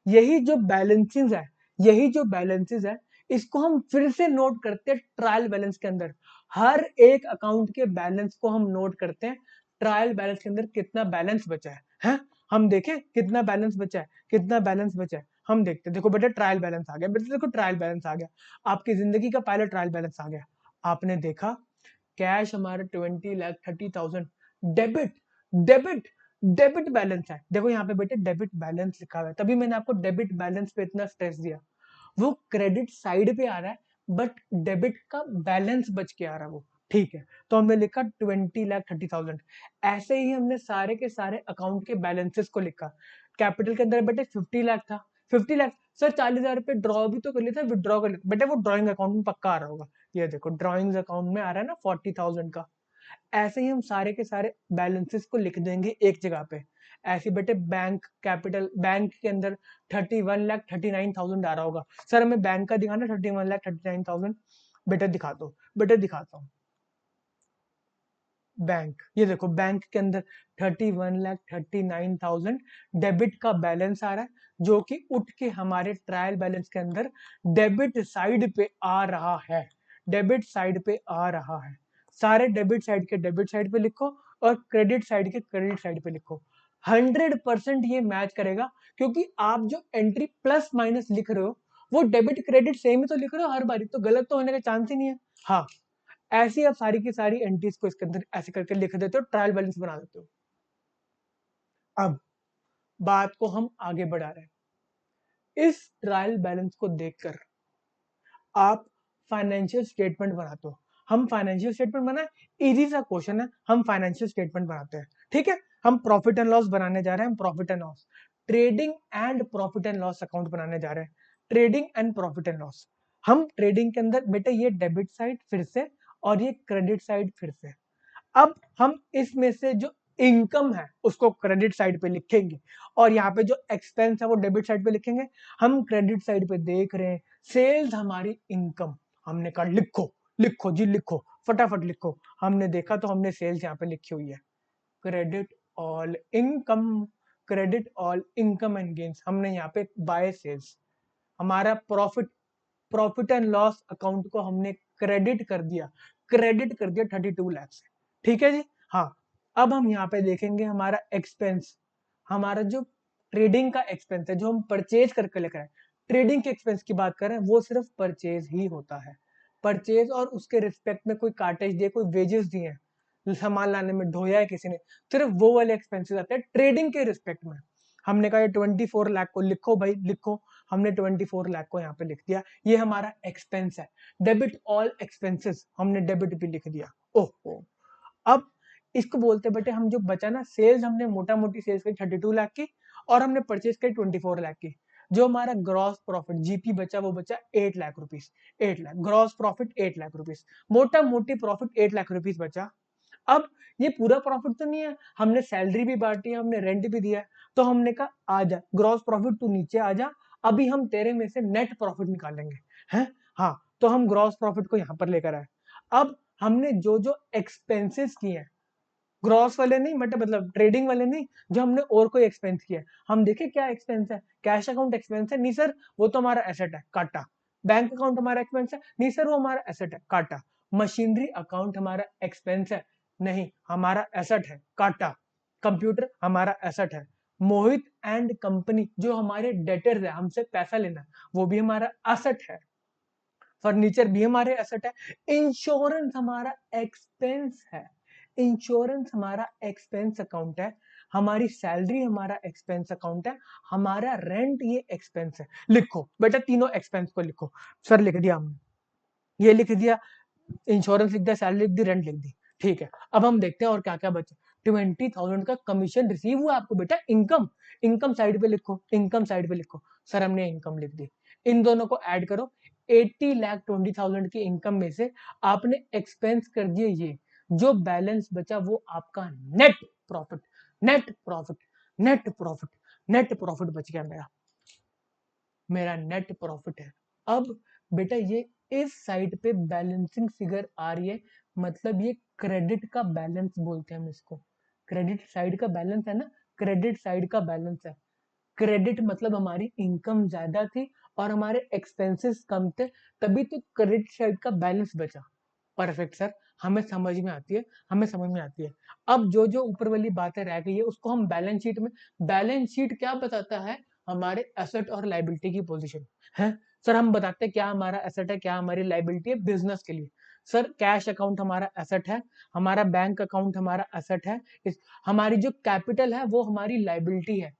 यही जो बैलेंसेस है, यही जो बैलेंसेस है, इसको हम फिर से नोट करते हैं ट्रायल बैलेंस के अंदर। हर एक अकाउंट के बैलेंस को हम नोट करते हैं ट्रायल बैलेंस के अंदर, कितना बैलेंस बचा है? हम देखें कितना बैलेंस बचा है, कितना बैलेंस बचा है, हम देखते हैं। देखो बेटा ट्रायल बैलेंस आ गया, बेटा देखो ट्रायल बैलेंस आ गया, आपकी जिंदगी का पहला ट्रायल बैलेंस आ गया। आपने देखा कैश हमारा 20,30,000, डेबिट, डेबिट, डेबिट बैलेंस है। देखो यहाँ पे बेटे डेबिट बैलेंस लिखा हुआ है, तभी मैंने आपको डेबिट बैलेंस पे इतना स्ट्रेस दिया। वो क्रेडिट साइड पे आ रहा है, बट डेबिट का बैलेंस बच के आ रहा है वो, ठीक है। तो हमने लिखा 20,30,000। ऐसे ही हमने सारे के सारे अकाउंट के बैलेंसेस को लिखा। कैपिटल के अंदर बेटे 50 लाख था, 50 लाख सर, 40,000 रुपए ड्रॉ भी तो कर लेता, विड्रॉ कर लेता बेटे, वो ड्रॉइंग अकाउंट में पक्का आ रहा होगा। ये देखो ड्रॉइंग्स अकाउंट में आ रहा है ना 40,000 का। ऐसे ही हम सारे के सारे बैलेंसेस को लिख देंगे एक जगह पे। ऐसे बेटे बैंक कैपिटल, बैंक के अंदर 31,39,000 आ रहा होगा, सर हमें बैंक का दिखाना 31,39,000, बेटा दिखा दो, बेटा दिखाता हूँ। बैंक, ये देखो बैंक के अंदर 31,39,000 डेबिट का बैलेंस आ रहा है, जो कि उठ के हमारे ट्रायल बैलेंस के अंदर डेबिट साइड पे आ रहा है, डेबिट साइड पे आ रहा है। सारे डेबिट साइड के डेबिट साइड पे लिखो, और क्रेडिट साइड के क्रेडिट साइड पे लिखो। 100% ये मैच करेगा, क्योंकि आप जो एंट्री प्लस माइनस लिख रहे हो, वो डेबिट क्रेडिट सेम ही तो लिख रहे हो हर बारी, तो गलत तो होने का चांस ही नहीं है। हाँ, ऐसी आप सारी की सारी एंट्रीज को इसके अंदर ऐसे करके लिख देते हो, ट्रायल बैलेंस बना देते हो। अब बात को हम आगे बढ़ा रहे हैं। इस ट्रायल बैलेंस को देखकर आप फाइनेंशियल स्टेटमेंट बनाते हो। हम फाइनेंशियल स्टेटमेंट बनाए, इजी सा क्वेश्चन है, हम फाइनेंशियल स्टेटमेंट बनाते हैं, ठीक है। हम प्रॉफिट एंड लॉस बनाने जा रहे हैं, हम profit and loss, trading and profit and loss account बनाने जा रहे हैं, trading and profit and loss. हम ट्रेडिंग के अंदर बेटा ये डेबिट साइड फिर से, और ये क्रेडिट साइड फिर से। अब हम इसमें से जो इनकम है उसको क्रेडिट साइड पे लिखेंगे, और यहाँ पे जो एक्सपेंस है वो डेबिट साइड पे लिखेंगे। हम क्रेडिट साइड पे देख रहे हैं सेल्स हमारी इनकम, हमने कहा लिखो, लिखो जी लिखो, फटाफट लिखो। हमने देखा तो हमने सेल्स यहाँ पे लिखी हुई है, credit all income, credit all income and gains, हमने यहाँ पे बाय सेल्स। हमारा profit, profit and loss account को हमने क्रेडिट कर दिया, क्रेडिट कर दिया 32 लाख से, ठीक है जी। हाँ, अब हम यहाँ पे देखेंगे हमारा एक्सपेंस, हमारा जो ट्रेडिंग का एक्सपेंस है, जो हम परचेज करके लेकर आए, ट्रेडिंग के एक्सपेंस की बात करें, वो सिर्फ परचेज ही होता है। परचेज और उसके रिस्पेक्ट में कोई कार्टेज दिए, कोई वेजेस दिए हैं, सामान लाने में ढोया है किसी ने, सिर्फ वो वाले एक्सपेंसेस आते हैं ट्रेडिंग के रिस्पेक्ट में। हमने कहा ये 24 लाख को लिखो भाई लिखो, हमने 24 लाख को यहाँ पे लिख दिया, ये हमारा एक्सपेंस है। डेबिट ऑल एक्सपेंसेस, हमने डेबिट भी लिख दिया। ओहो, अब इसको बोलते बेटे, हम जो बचा ना सेल्स, हमने मोटा मोटी सेल्स करी 32 लाख की, और हमने परचेज करी 24 लाख की। जो हमारा ग्रॉस प्रॉफिट जीपी बचा, वो बचा 8 lakh rupees, 8 lakh gross profit, 8 lakh rupees, मोटा मोटी प्रॉफिट 8 लाख रुपीज बचा। अब ये पूरा प्रॉफिट तो नहीं है, हमने सैलरी भी बांटी है, हमने रेंट भी दिया है, तो हमने कहा आ जा ग्रॉस प्रॉफिट, तू नीचे आ जा, अभी हम तेरे में से नेट प्रॉफिट निकालेंगे हैं। हाँ, तो हम ग्रॉस प्रॉफिट को यहाँ पर लेकर आए। अब हमने जो जो एक्सपेंसेस किए हैं, ग्रॉस वाले नहीं, मतलब ट्रेडिंग वाले नहीं, जो हमने और कोई एक्सपेंस किया है, हम देखें क्या एक्सपेंस है, कैश अकाउंट एक्सपेंस है, नहीं सर वो तो हमारा एसेट है, काटा। बैंक अकाउंट हमारा एक्सपेंस है, नहीं सर वो हमारा एसेट है, काटा। मशीनरी अकाउंट हमारा एक्सपेंस है, नहीं हमारा एसेट है, काटा। कंप्यूटर हमारा एसेट है। मोहित एंड कंपनी जो हमारे डेटर्स है, हमसे पैसा लेना, वो भी हमारा एसेट है। फर्नीचर भी हमारे एसेट है। इंश्योरेंस हमारा एक्सपेंस है, इंश्योरेंस हमारा एक्सपेंस अकाउंट है। हमारी सैलरी हमारा एक्सपेंस अकाउंट है। हमारा रेंट ये एक्सपेंस है। लिखो बेटा, तीनों एक्सपेंस को लिखो। सर लिख दिया हमने, ये लिख दिया, इंश्योरेंस लिख दिया, सैलरी लिख दी, रेंट लिख दी। ठीक है, अब हम देखते हैं और क्या क्या बचे। 20,000 का कमीशन रिसीव हुआ आपको बेटा, इनकम। इनकम साइड पे लिखो, इनकम साइड पे लिखो। सर हमने इनकम लिख दी, इन दोनों को ऐड करो। 80,20,000 की इनकम में से आपने एक्सपेंस कर दिए ये, जो बैलेंस बचा वो आपका net profit. Net profit, net profit, net profit बच गया मेरा, मेरा नेट प्रॉफिट है। अब बेटा ये इस साइड पे बैलेंसिंग फिगर आ रही है, मतलब ये क्रेडिट का बैलेंस बोलते हैं हम इसको। क्रेडिट साइड का बैलेंस है ना, क्रेडिट साइड का बैलेंस है। क्रेडिट मतलब हमारी इनकम ज्यादा थी और हमारे एक्सपेंसेस कम थे, तभी तो क्रेडिट साइड का बैलेंस बचा। परफेक्ट सर, हमें समझ में आती है, हमें समझ में आती है। अब जो जो ऊपर वाली बातें रह गई है उसको हम बैलेंस शीट में, बैलेंस शीट क्या बताता है, हमारे एसेट और लाइबिलिटी की पोजीशन है। सर हम बताते हैं क्या हमारा एसेट है, क्या हमारी लाइबिलिटी है बिजनेस के लिए। सर कैश अकाउंट हमारा एसेट है, हमारा बैंक अकाउंट हमारा एसेट है, हमारी जो कैपिटल है वो हमारी लाइबिलिटी है।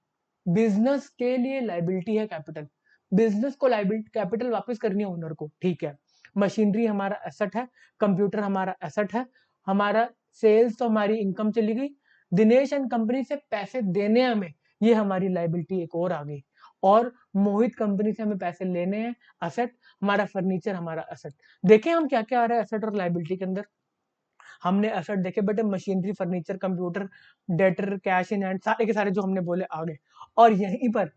बिजनेस के लिए लाइबिलिटी है कैपिटल, बिजनेस को लाइबिलिटी कैपिटल वापस करनी है ओनर को, ठीक है। मशीनरी हमारा एसेट है, कंप्यूटर हमारा एसेट है, हमारा सेल्स तो हमारी इनकम चली गई, दिनेश एंड कंपनी से पैसे देने हमें, ये हमारी लाइबिलिटी एक और आ गई। और मोहित कंपनी से हमें पैसे लेने हैं, असेट। हमारा फर्नीचर हमारा असेट। देखें हम क्या क्या आ रहा है एसेट और लाइबिलिटी के अंदर। हमने एसेट देखे बेटे, machinery, furniture, computer, debtor, cash in hand, सारे के सारे जो हमने बोले आ गए। और यहीं पर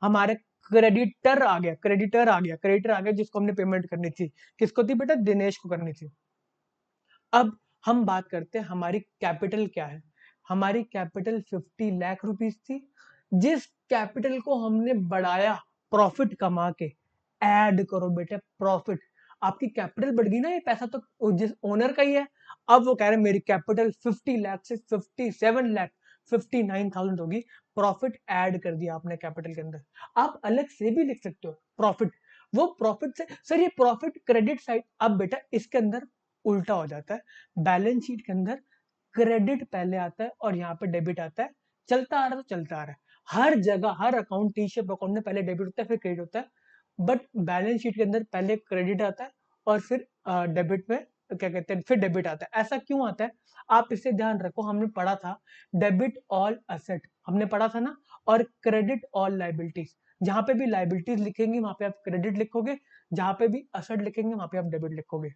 हमारे क्रेडिटर आ गया, क्रेडिटर आ गया, क्रेडिटर आ गया जिसको हमने पेमेंट करनी थी। किसको थी बेटा, दिनेश को करनी थी। अब हम बात करते हैं हमारी कैपिटल क्या है। हमारी कैपिटल 50 लाख रुपीस थी, जिस कैपिटल को हमने बढ़ाया प्रॉफिट कमा के। ऐड करो बेटे प्रॉफिट, आपकी कैपिटल बढ़ गई ना, ये पैसा तो जिस ओनर का ही है। अब वो कह रहे हैं मेरी कैपिटल 50 लाख से 57 लाख 59,000 होगी। प्रॉफिट ऐड कर दिया आपने कैपिटल के अंदर। आप अलग से भी लिख सकते हो प्रॉफिट, वो प्रॉफिट से। सर ये प्रॉफिट क्रेडिट साइड, अब बेटा इसके अंदर उल्टा हो जाता है। बैलेंस शीट के अंदर क्रेडिट पहले आता है और यहाँ पे डेबिट आता है। चलता आ रहा है तो चलता आ रहा है, हर जगह हर अकाउंट, टी शेप अकाउंट में पहले डेबिट होता है फिर क्रेडिट होता है। बट बैलेंस शीट के अंदर पहले क्रेडिट आता है और फिर डेबिट में क्या कहते हैं, फिर डेबिट आता है। ऐसा क्यों आता है, आप इससे ध्यान रखो, हमने पढ़ा था डेबिट ऑल असेट, हमने पढ़ा था ना, और क्रेडिट ऑल लाइबिलिटीज। जहां पे भी लाइबिलिटीज लिखेंगे वहां पे आप क्रेडिट लिखोगे, जहां पे भी असेट लिखेंगे वहां पे आप डेबिट लिखोगे।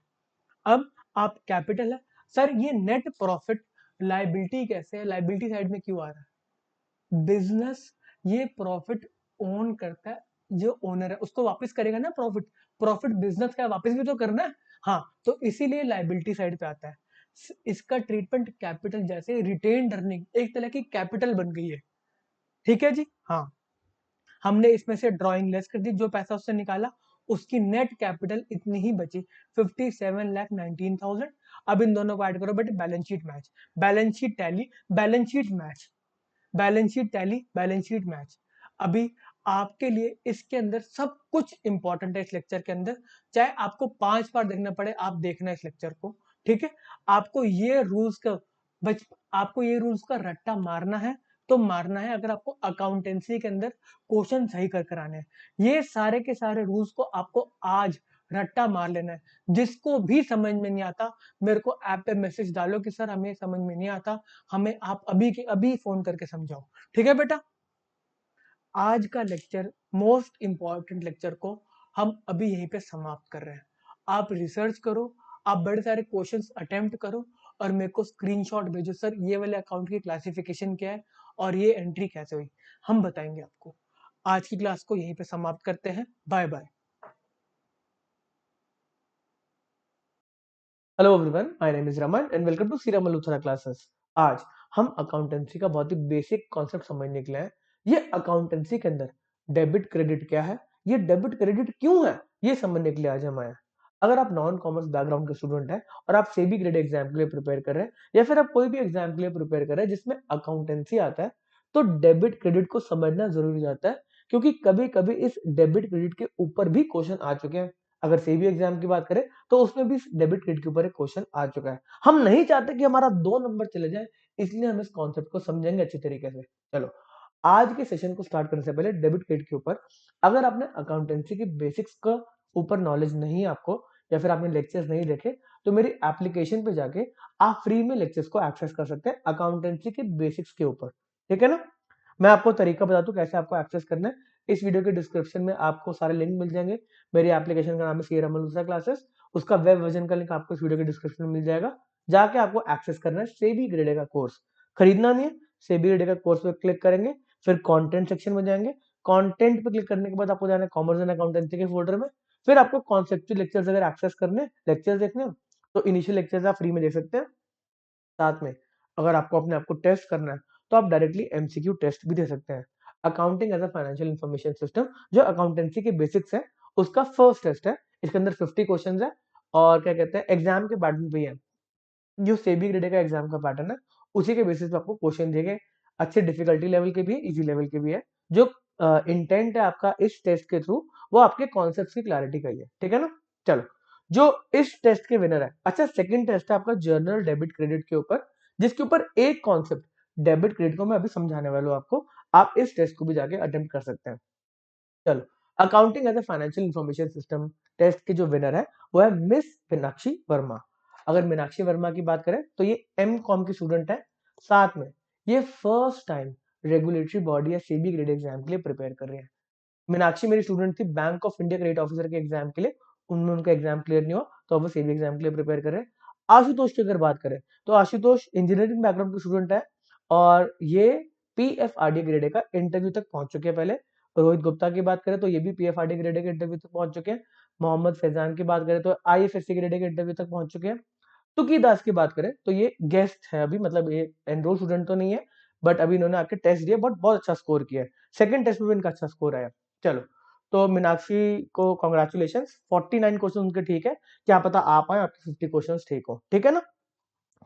अब आप कैपिटल है, सर ये नेट प्रॉफिट लाइबिलिटी कैसे है, लाइबिलिटी साइड में क्यों आ रहा है। बिजनेस ये प्रॉफिट ओन करता है, जो ओनर है उसको वापस करेगा ना प्रॉफिट। प्रॉफिट बिजनेस का वापस भी तो करना है, हाँ, तो इसीलिए लाइबिलिटी साइड पे आता है। इसका ट्रीटमेंट कैपिटल जैसे रिटेन्ड अर्निंग एक तरह की कैपिटल बन गई है, ठीक है जी, हाँ। हमने इसमें से ड्रॉइंग लेस कर दी, जो पैसा उससे निकाला उसकी नेट कैपिटल इतनी ही बची, 57,19,000। अब इन दोनों को ऐड करो बेटे, balance sheet match, balance sheet tally, balance sheet match, balance sheet tally, balance sheet match. अभी आपके लिए इसके अंदर सब कुछ इंपॉर्टेंट है इस लेक्चर के अंदर, चाहे आपको 5 बार देखना पड़े, आप देखना इस लेक्चर को, ठीक है। आपको ये रूल्स का बच आपको ये रूल्स का रट्टा मारना है तो मारना है, अगर आपको अकाउंटेंसी के अंदर क्वेश्चन सही कर कर आने हैं। ये सारे के सारे रूल्स को आपको आज रट्टा मार लेना है। जिसको भी समझ में नहीं आता मेरे को ऐप पे मैसेज डालो कि सर हमें समझ में नहीं आता, हमें आप अभी के अभी फोन करके समझाओ, ठीक है बेटा। आज का लेक्चर, मोस्ट इंपॉर्टेंट लेक्चर को हम अभी यहीं पे समाप्त कर रहे हैं। आप रिसर्च करो, आप बड़े सारे क्वेश्चंस अटेम्प्ट करो और मेरे को स्क्रीनशॉट भेजो, सर ये वाले अकाउंट की क्लासिफिकेशन क्या है और ये एंट्री कैसे हुई, हम बताएंगे आपको। आज की क्लास को यहीं पे समाप्त करते हैं, bye bye. Hello everyone, my name is Raman and welcome to Seeram Malhotra classes. आज हम अकाउंटेंसी का बहुत ही बेसिक कॉन्सेप्ट समझने के लिए हैं। ये अकाउंटेंसी के अंदर डेबिट क्रेडिट क्या है, ये डेबिट क्रेडिट क्यों है, ये समझने के लिए आज हम आए हैं। अगर आप नॉन कॉमर्स बैकग्राउंड के स्टूडेंट हैं और आप सेबी ग्रेड एग्जाम के लिए प्रिपेयर कर रहे हैं या फिर आप कोई भी एग्जाम के लिए प्रिपेयर कर रहे हैं जिसमें अकाउंटेंसी आता है, तो डेबिट क्रेडिट को समझना जरूरी हो जाता है, क्योंकि कभी कभी इस डेबिट क्रेडिट के ऊपर भी क्वेश्चन आ चुके हैं। अगर सेबी एग्जाम की बात करें तो उसमें भी डेबिट क्रेडिट के ऊपर एक क्वेश्चन आ चुका है। हम नहीं चाहते कि हमारा 2 नंबर चले जाए, इसलिए हम इस कॉन्सेप्ट को समझेंगे अच्छी तरीके से। चलो, आज के सेशन को स्टार्ट करने से पहले डेबिट क्रेडिट के ऊपर, अगर आपने अकाउंटेंसी की बेसिक्स का ऊपर नॉलेज नहीं है आपको, या फिर आपने लेक्चर्स नहीं देखे, तो मेरी एप्लीकेशन पे जाके आप फ्री में लेक्चर्स को एक्सेस कर सकते हैं अकाउंटेंसी के बेसिक्स के ऊपर। ठीक है ना? मैं आपको तरीका बता दूं कैसे आपको एक्सेस करना है। इस वीडियो के डिस्क्रिप्शन में आपको सारे लिंक मिल जाएंगे। मेरी एप्लीकेशन का नाम है सीरम मल्होत्रा क्लासेस। उसका वेब वर्जन का लिंक आपको इस वीडियो के डिस्क्रिप्शन में मिल जाएगा। जाके आपको एक्सेस करना है सेबी ग्रेडे का कोर्स। खरीदना नहीं है, सेबी ग्रेडे का कोर्स पे क्लिक करेंगे, फिर कंटेंट सेक्शन में जाएंगे। कंटेंट पे क्लिक करने के बाद आपको जाना है कॉमर्स एंड अकाउंटेंसी के फोल्डर में। फिर आपको कॉन्सेप्चुअल लेक्चर्स अगर एक्सेस करने, लेक्चर्स देखने हो, तो इनिशियल लेक्चर्स आप फ्री में देख सकते हैं। साथ में अगर आपको अपने आप को टेस्ट करना है, तो आप डायरेक्टली एमसीक्यू टेस्ट भी दे सकते हैं। Accounting as a financial information system जो अकाउंटेंसी के बेसिक्स है, उसका फर्स्ट टेस्ट है। इसके अंदर 50 क्वेश्चंस है और क्या कहते हैं, एग्जाम के पैटर्न पे ही है। जो सेबी ग्रेड का एग्जाम का पैटर्न है, उसी के बेसिस पे आपको क्वेश्चन दिए गए। अच्छे डिफिकल्टी लेवल के भी है, इजी लेवल के भी है। जो इंटेंट है आपका इस टेस्ट के थ्रू, वो आपके कॉन्सेप्ट की क्लैरिटी का ही है। ठीक है ना? चलो, जो इस टेस्ट के विनर है, अच्छा सेकंड टेस्ट है आपका जर्नल डेबिट क्रेडिट के ऊपर, जिसके ऊपर एक कॉन्सेप्ट डेबिट क्रेडिट को मैं अभी समझाने वाला हूँ आपको। आप इस टेस्ट को भी जाके अटेम्प्ट कर सकते हैं। चलो, accounting as a financial information system test के जो विनर है, वो है मिस मीनाक्षी वर्मा। अगर मीनाक्षी वर्मा की बात करें तो ये एम कॉम की स्टूडेंट है। साथ में ये फर्स्ट टाइम रेगुलेटरी बॉडी या सेबी ग्रेड एग्जाम के लिए प्रिपेयर कर रही है। मीनाक्षी मेरी स्टूडेंट थी bank of India credit officer के एग्जाम के लिए। उनमें उनका एग्जाम क्लियर नहीं हुआ, तो अब वो सेबी एग्जाम के लिए प्रिपेयर कर रहे हैं। आशुतोष की अगर बात करें, तो आशुतोष इंजीनियरिंग बैकग्राउंड के स्टूडेंट है और ये पीएफआरडी ग्रेड का इंटरव्यू तक पहुंच चुके हैं पहले। रोहित गुप्ता की बात करें तो ये भी पीएफआरडी ग्रेड के इंटरव्यू तक पहुंच चुके हैं। मोहम्मद फैजान की बात करें तो आईएफएससी ग्रेड के इंटरव्यू तक पहुंच चुके हैं। तुकी दास की बात करें तो ये गेस्ट है अभी, मतलब ये एनरोल स्टूडेंट तो नहीं है, बट अभी इन्होंने आके टेस्ट दिया, बट बहुत अच्छा स्कोर किया है। सेकंड टेस्ट में भी इनका अच्छा स्कोर आया। चलो, तो मीनाक्षी को कॉन्ग्रेचुलेशन, 49 क्वेश्चन उनके ठीक है। क्या पता आप आए आपके 50 क्वेश्चन ठीक हो। ठीक है ना?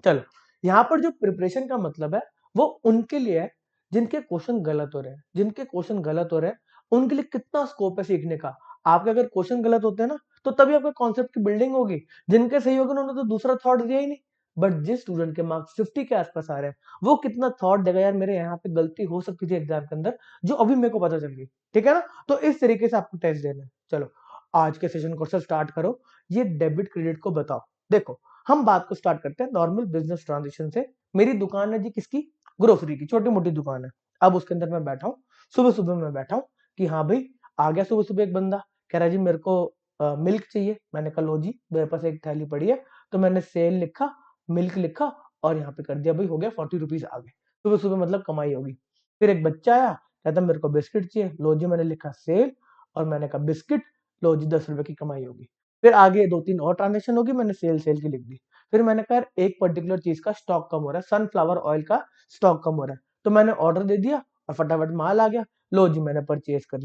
चलो, यहाँ पर जो प्रिपरेशन का मतलब है, वो उनके लिए है जिनके क्वेश्चन गलत हो रहे हैं। जिनके क्वेश्चन गलत हो रहे हैं, उनके लिए कितना स्कोप है सीखने का। आपके अगर क्वेश्चन गलत होते हैं ना, तो तभी आपका कॉन्सेप्ट की बिल्डिंग होगी। जिनके सही होगा उन्होंने तो दूसरा थॉट दिया ही नहीं। बट जिस स्टूडेंट के मार्क्स 50 के आसपास आ रहे हैं, वो कितना थॉट देगा, यार मेरे यहाँ पे गलती हो सकती थी एग्जाम के अंदर, जो अभी मेरे को पता चल गई। ठीक है ना? तो इस तरीके से आपको टेस्ट देना है। चलो, आज के सेशन को स्टार्ट करो। ये डेबिट क्रेडिट को बताओ। देखो, हम बात को स्टार्ट करते हैं नॉर्मल बिजनेस ट्रांजेक्शन से। मेरी दुकान है जी, किसकी? ग्रोसरी की, छोटी मोटी दुकान है। अब उसके अंदर मैं बैठा हूँ, सुबह सुबह मैं बैठा हूँ कि हाँ भाई, आ गया सुबह सुबह एक बंदा, कह रहा है जी मेरे को मिल्क चाहिए। मैंने कहा लो जी, मेरे पास एक थैली पड़ी है। तो मैंने सेल लिखा, मिल्क लिखा और यहाँ पे कर दिया, भाई हो गया 40 रुपीज आ गए। सुबह सुबह मतलब कमाई होगी। फिर एक बच्चा आया, कहता मेरे को बिस्किट चाहिए। लो जी, मैंने लिखा सेल और मैंने कहा बिस्किट। लो जी, 10 रुपए की कमाई होगी। फिर आगे 2-3 और ट्रांजेक्शन होगी, मैंने सेल सेल की लिख दी। फिर मैंने कहा यार, एक पर्टिकुलर चीज का स्टॉक कम हो रहा है, सनफ्लावर ऑयल का स्टॉक कम हो रहा है। तो मैंने ऑर्डर दे दिया और फटाफट माल आ गया। लो जी, मैंने परचेज कर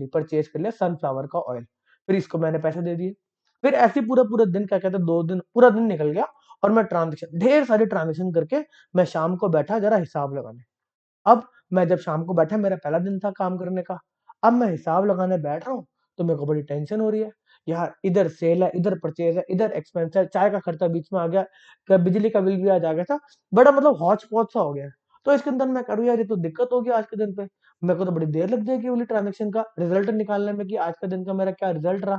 लिया सनफ्लावर का ऑयल। फिर इसको मैंने पैसे दे दिए। फिर ऐसे पूरा पूरा दिन, क्या कहते हैं, 2 दिन पूरा दिन निकल गया और मैं ट्रांजेक्शन, ढेर सारे ट्रांजेक्शन करके मैं शाम को बैठा जरा हिसाब लगाने। अब मैं जब शाम को बैठा, मेरा पहला दिन था काम करने का। अब मैं हिसाब लगाने बैठ रहा हूँ, तो मेरे को बड़ी टेंशन हो रही है। यार, इधर सेल है, इधर परचेज है, इधर एक्सपेंस है, चाय का खर्चा बीच में आ गया, बिजली का बिल भी आज आ गया था। बड़ा मतलब हौच पौच सा हो गया। तो इसके अंदर मैं करूँ यार, ये तो दिक्कत होगी आज के दिन पे। मेरे को तो बड़ी देर लग जाएगी वाली ट्रांजेक्शन का रिजल्ट निकालने में कि आज का दिन का मेरा क्या रिजल्ट रहा।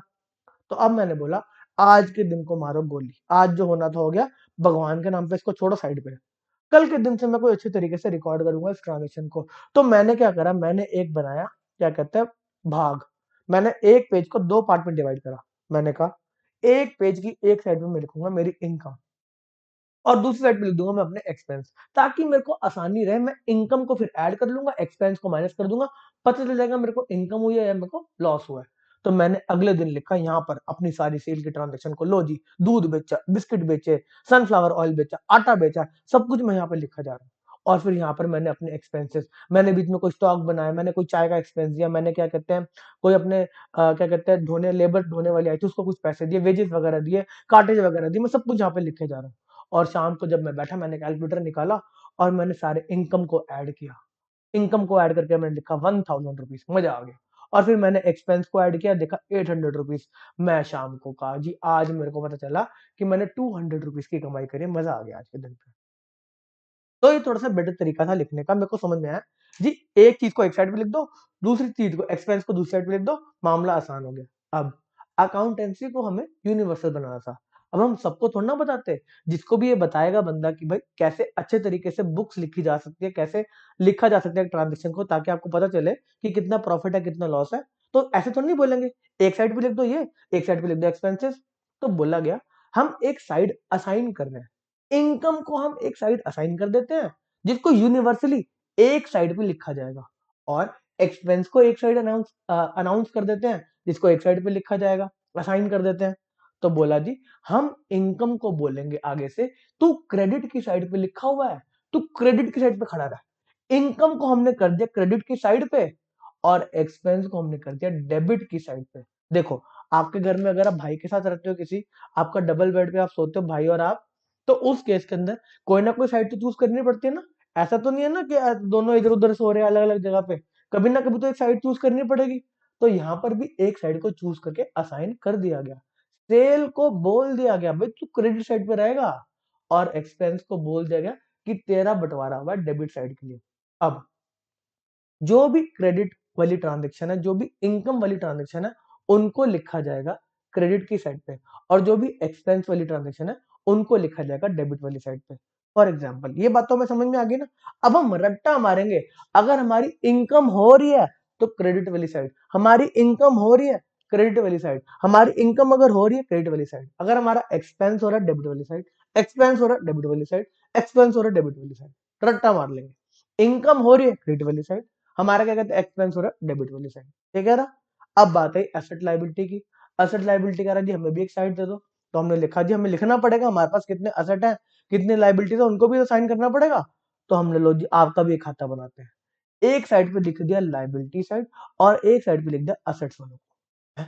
तो अब मैंने बोला, आज के दिन को मारो गोली, आज जो होना था हो गया, भगवान के नाम पे इसको छोड़ो साइड पे। कल के दिन से मैं कोई अच्छे तरीके से रिकॉर्ड करूंगा इस ट्रांजेक्शन को। तो मैंने क्या करा, मैंने एक बनाया, क्या कहते हैं, भाग। मैंने एक पेज को 2 पार्ट में डिवाइड करा। मैंने कहा एक पेज की एक साइड में मैं लिखूंगा मेरी इनकम और दूसरी साइड पे लिख दूंगा मैं अपने एक्सपेंस, ताकि मेरे को आसानी रहे। मैं इनकम को फिर ऐड कर लूंगा, एक्सपेंस को माइनस कर दूंगा, पता चल जाएगा मेरे को इनकम हुई है या मेरे को लॉस हुआ है। तो मैंने अगले दिन लिखा यहाँ पर अपनी सारी सेल की ट्रांजेक्शन को, लो जी दूध बेचा, बिस्किट बेचे, सनफ्लावर ऑयल बेचा, आटा बेचा, सब कुछ मैं यहाँ पे लिखा जा रहा हूँ। और फिर यहाँ पर मैंने अपने एक्सपेंसेस, मैंने बीच में कोई स्टॉक बनाया, मैंने कोई चाय का एक्सपेंस दिया, मैंने क्या कहते हैं कोई अपने क्या कहते हैं धोने लेबर धोने वाली आई थी उसको कुछ पैसे दिए, वेजेस वगैरह दिए, कार्टेज वगैरह दिए, मैं सब कुछ यहाँ पे लिखे जा रहा हूँ। और शाम को जब मैं बैठा मैंने कैलकुलेटर निकाला और मैंने सारे इनकम को ऐड किया, इनकम को ऐड करके मैंने लिखा 1000 रुपीज, मजा आ गया। और फिर मैंने एक्सपेंस को ऐड किया, देखा 800 रुपीज। मैं शाम को कहा जी आज मेरे को पता चला कि मैंने 200 रुपीज की कमाई करी, मजा आ गया आज के दिन पे। तो ये थोड़ा सा बेटर तरीका था लिखने का, मेरे को समझ में आया जी। एक चीज को एक साइड पे लिख दो, दूसरी चीज को एक्सपेंस को दूसरी साइड पे लिख दो, मामला आसान हो गया। अब अकाउंटेंसी को हमें यूनिवर्सल बनाना था। अब हम सबको थोड़ा ना बताते, जिसको भी ये बताएगा बंदा कि भाई कैसे अच्छे तरीके से बुक्स लिखी जा सकती है, कैसे लिखा जा सकता है ट्रांजेक्शन को, ताकि आपको पता चले कि कितना प्रॉफिट है कितना लॉस है। तो ऐसे तो नहीं बोलेंगे एक साइड पे लिख दो ये, एक साइड पे लिख दो एक्सपेंसेस। तो बोला गया हम एक साइड असाइन कर रहे हैं, इनकम को हम एक साइड असाइन कर देते हैं जिसको यूनिवर्सली एक साइड पे लिखा जाएगा, और एक्सपेंस को एक साइड अनाउंस अनाउंस कर देते हैं जिसको एक साइड पे लिखा जाएगा, असाइन कर देते हैं। तो बोला जी हम इनकम को बोलेंगे आगे से तू क्रेडिट की साइड पे लिखा हुआ है, तू क्रेडिट की साइड पे खड़ा रहा। इनकम को हमने कर दिया क्रेडिट की साइड पे और एक्सपेंस को हमने कर दिया डेबिट की साइड पे। देखो आपके घर में अगर आप भाई के साथ रहते हो किसी, आपका डबल बेड पे आप सोते हो भाई और आप, तो उस केस के अंदर कोई ना कोई साइड तो चूज करनी पड़ती है ना। ऐसा तो नहीं है ना कि दोनों इधर उधर सो रहे हैं अलग अलग जगह पे, कभी ना कभी तो एक साइड चूज करनी पड़ेगी। तो यहाँ पर भी एक साइड को चूज करके असाइन कर दिया गया, सेल को बोल दिया गया भाई तू क्रेडिट साइड पे रहेगा, और एक्सपेंस को बोल दिया गया कि तेरा बंटवारा हुआ डेबिट साइड के लिए। अब जो भी क्रेडिट वाली ट्रांजेक्शन है, जो भी इनकम वाली ट्रांजेक्शन है, उनको लिखा जाएगा क्रेडिट की साइड पे, और जो भी एक्सपेंस वाली ट्रांजेक्शन है उनको लिखा जाएगा डेबिट वाली साइड पे। फॉर एग्जाम्पल ये बात तो हमें समझ में आ गई ना। अब हम रट्टा मारेंगे, अगर हमारी इनकम हो रही है तो क्रेडिट वाली साइड, हमारी इनकम हो रही है क्रेडिट वाली साइड, हमारी इनकम अगर हो रही है क्रेडिट वाली साइड, अगर हमारा एक्सपेंस हो रहा है डेबिट वाली साइड, एक्सपेंस हो रहा है डेबिट वाली साइड, एक्सपेंस हो रहा है डेबिट वाली साइड, रट्टा मार लेंगे। इनकम हो रही है क्रेडिट वाली साइड, हमारा क्या कहते हैं एक्सपेंस हो रहा है डेबिट वाली साइड, ठीक है ना। अब बात है एसेट लायबिलिटी की। एसेट लायबिलिटी कह रहा जी हमें भी एक साइड दे दो, तो हमने लिखा जी हमें लिखना पड़ेगा हमारे पास कितने एसेट है कितने लायबिलिटीज है उनको भी तो साइन करना पड़ेगा। तो हमने लो जी आपका भी एक खाता बनाते हैं, एक साइड पे लिख दिया लायबिलिटी साइड और एक साइड पे लिख दिया असेट्स वालों को।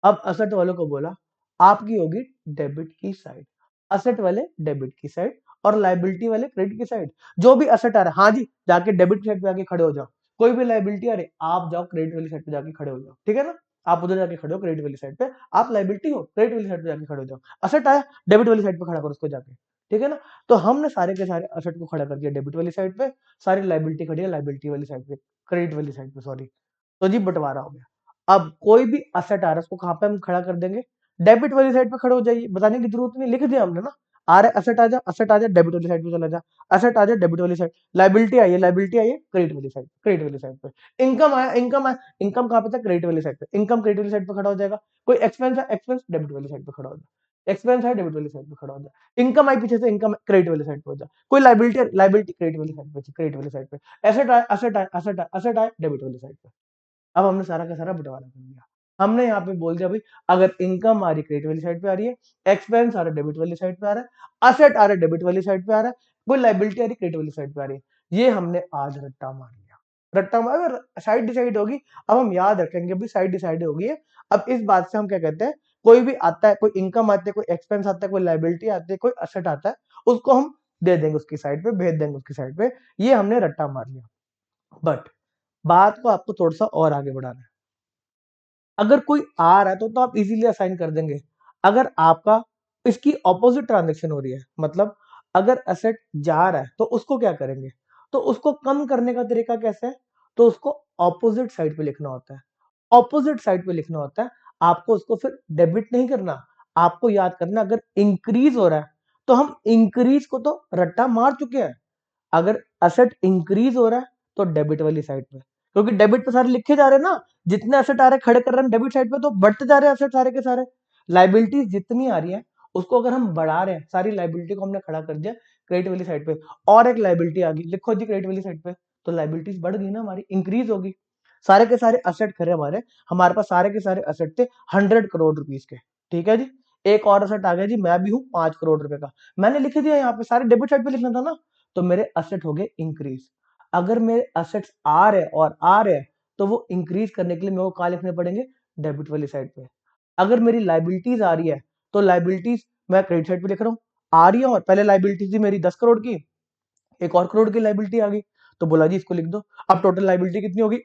अब असेट वालों को बोला आपकी होगी डेबिट की साइड, असेट वाले डेबिट की साइड और लायबिलिटी वाले क्रेडिट की साइड। जो भी असेट आ रहा है हाँ जी जाके डेबिट की साइड पे जाके खड़े हो जाओ, कोई भी लायबिलिटी आ रही आप जाओ क्रेडिट वाली साइड पे जाके खड़े हो जाओ, ठीक है ना। आप उधर जाके खड़े हो क्रेडिट वाली साइड पे, आप लायबिलिटी हो क्रेडिट वाली साइड पे जाके खड़े हो जाओ, असेट आया डेबिट वाली साइड पे खड़ा करो उसको जाके, ठीक है ना। तो हमने सारे के सारे असेट को खड़ा कर दिया डेबिट वाली साइड पे, सारी लायबिलिटी खड़ी है लायबिलिटी वाली साइड पे, क्रेडिट वाली साइड पे सॉरी। तो जी बंटवारा हो गया। अब कोई भी असेट आ रहा है उसको कहां पे हम खड़ा कर देंगे, डेबिट वाली साइड पे खड़े हो जाइए, बताने की जरूरत नहीं, लिख दिया हमने ना। आ रहा है असेट आ जा डेबिट वाली साइड पे चला जा, असेट आ जा डेबिट वाली साइड, लायबिलिटी आई है क्रेडिट वाली साइड, क्रेडिट वाली साइड पे, इनकम इनकम कहां पे था क्रेडिट वाली साइड पे, इनकम क्रेडिट वाली साइड पे खड़ा हो जाएगा। कोई एक्सपेंस है एक्सपेंस डेबिट वाली साइड पे खड़ा हो जाए, एक्सपेंस है डेबिट वाली साइड पे खड़ा हो जाए, इनकम आई पीछे से इनकम क्रेडिट वाली साइड पे हो जाए, कोई लायबिलिटी क्रेडिट वाली साइड पे, क्रेडिट वाली साइड पे, एसेट आए डेबिट वाली साइड पे। अब हमने सारा का सारा बंटवारा कर दिया। हमने यहाँ पे बोल दिया भाई अगर इनकम आ रही क्रेडिट वाली साइड पे आ रही है, एक्सपेंस आ रहा है डेबिट वाली साइड पे आ रहा है, असेट आ रहा है डेबिट वाली साइड पे आ रहा है, कोई लायबिलिटी आ रही क्रेडिट वाली साइड पे आ रही है। ये हमने आज रट्टा मार लिया, रट्टा मार अगर साइड डिसाइड होगी। अब हम याद रखेंगे भी साइड डिसाइड होगी है। अब इस बात से हम क्या कहते हैं, कोई भी आता है, कोई इनकम आती है, कोई एक्सपेंस आता है, कोई लायबिलिटी आती है, कोई असेट आता है, उसको हम दे देंगे उसकी साइड पे, भेज देंगे उसकी साइड पे। ये हमने रट्टा मार लिया। बट बात को आपको थोड़ा सा और आगे बढ़ाना है। अगर कोई आ रहा है तो आप इजीली असाइन कर देंगे। अगर आपका इसकी ऑपोजिट ट्रांजेक्शन हो रही है, मतलब अगर एसेट जा रहा है तो उसको क्या करेंगे, तो उसको कम करने का तरीका कैसे है, तो उसको ऑपोजिट साइड पे लिखना होता है। ऑपोजिट साइड पे लिखना होता है, आपको उसको फिर डेबिट नहीं करना, आपको याद करना अगर इंक्रीज हो रहा है तो हम इंक्रीज को तो रट्टा मार चुके हैं, अगर असेट इंक्रीज हो रहा है तो डेबिट वाली साइड पे, क्योंकि डेबिट पे सारे लिखे जा रहे हैं ना, जितने असेट आ रहे हैं खड़े कर रहे हैं डेबिट साइड पे तो बढ़ते जा रहे हैं असेट सारे के सारे। लाइबिलिटीज जितनी आ रही है उसको अगर हम बढ़ा रहे हैं, सारी लाइबिलिटी को हमने खड़ा कर दिया क्रेडिट वाली साइड पे, और एक लाइबिलिटी आ गई लिखो जी क्रेडिट वाली साइड पे, तो लाइबिलिटीज बढ़ गई ना हमारी, इंक्रीज होगी। सारे के सारे असेट खड़े हमारे पास सारे के सारे असेट थे 100 करोड़ रुपीज के। ठीक है जी। एक और असेट आ गया जी, मैं भी हूं 5 करोड़ रुपए का, मैंने लिख दिया यहाँ पे, सारे डेबिट साइड पे लिखना था ना, तो मेरे असेट हो गए इंक्रीज। अगर मेरे असेट्स आ रहे और आ रहे हैं तो वो इंक्रीज करने के लिए मेरे को कहाँ लिखने पड़ेंगे, डेबिट वाली साइड पे। अगर मेरी लाइबिलिटीज आ रही है तो लाइबिलिटीज मैं क्रेडिट साइड पे लिख रहा हूँ, आ रही है, और पहले लाइबिलिटी थी मेरी 10 करोड़ की, एक और करोड़ की लाइबिलिटी आ गई, तो बोला जी इसको लिख दो। अब टोटल लाइबिलिटी कितनी होगी,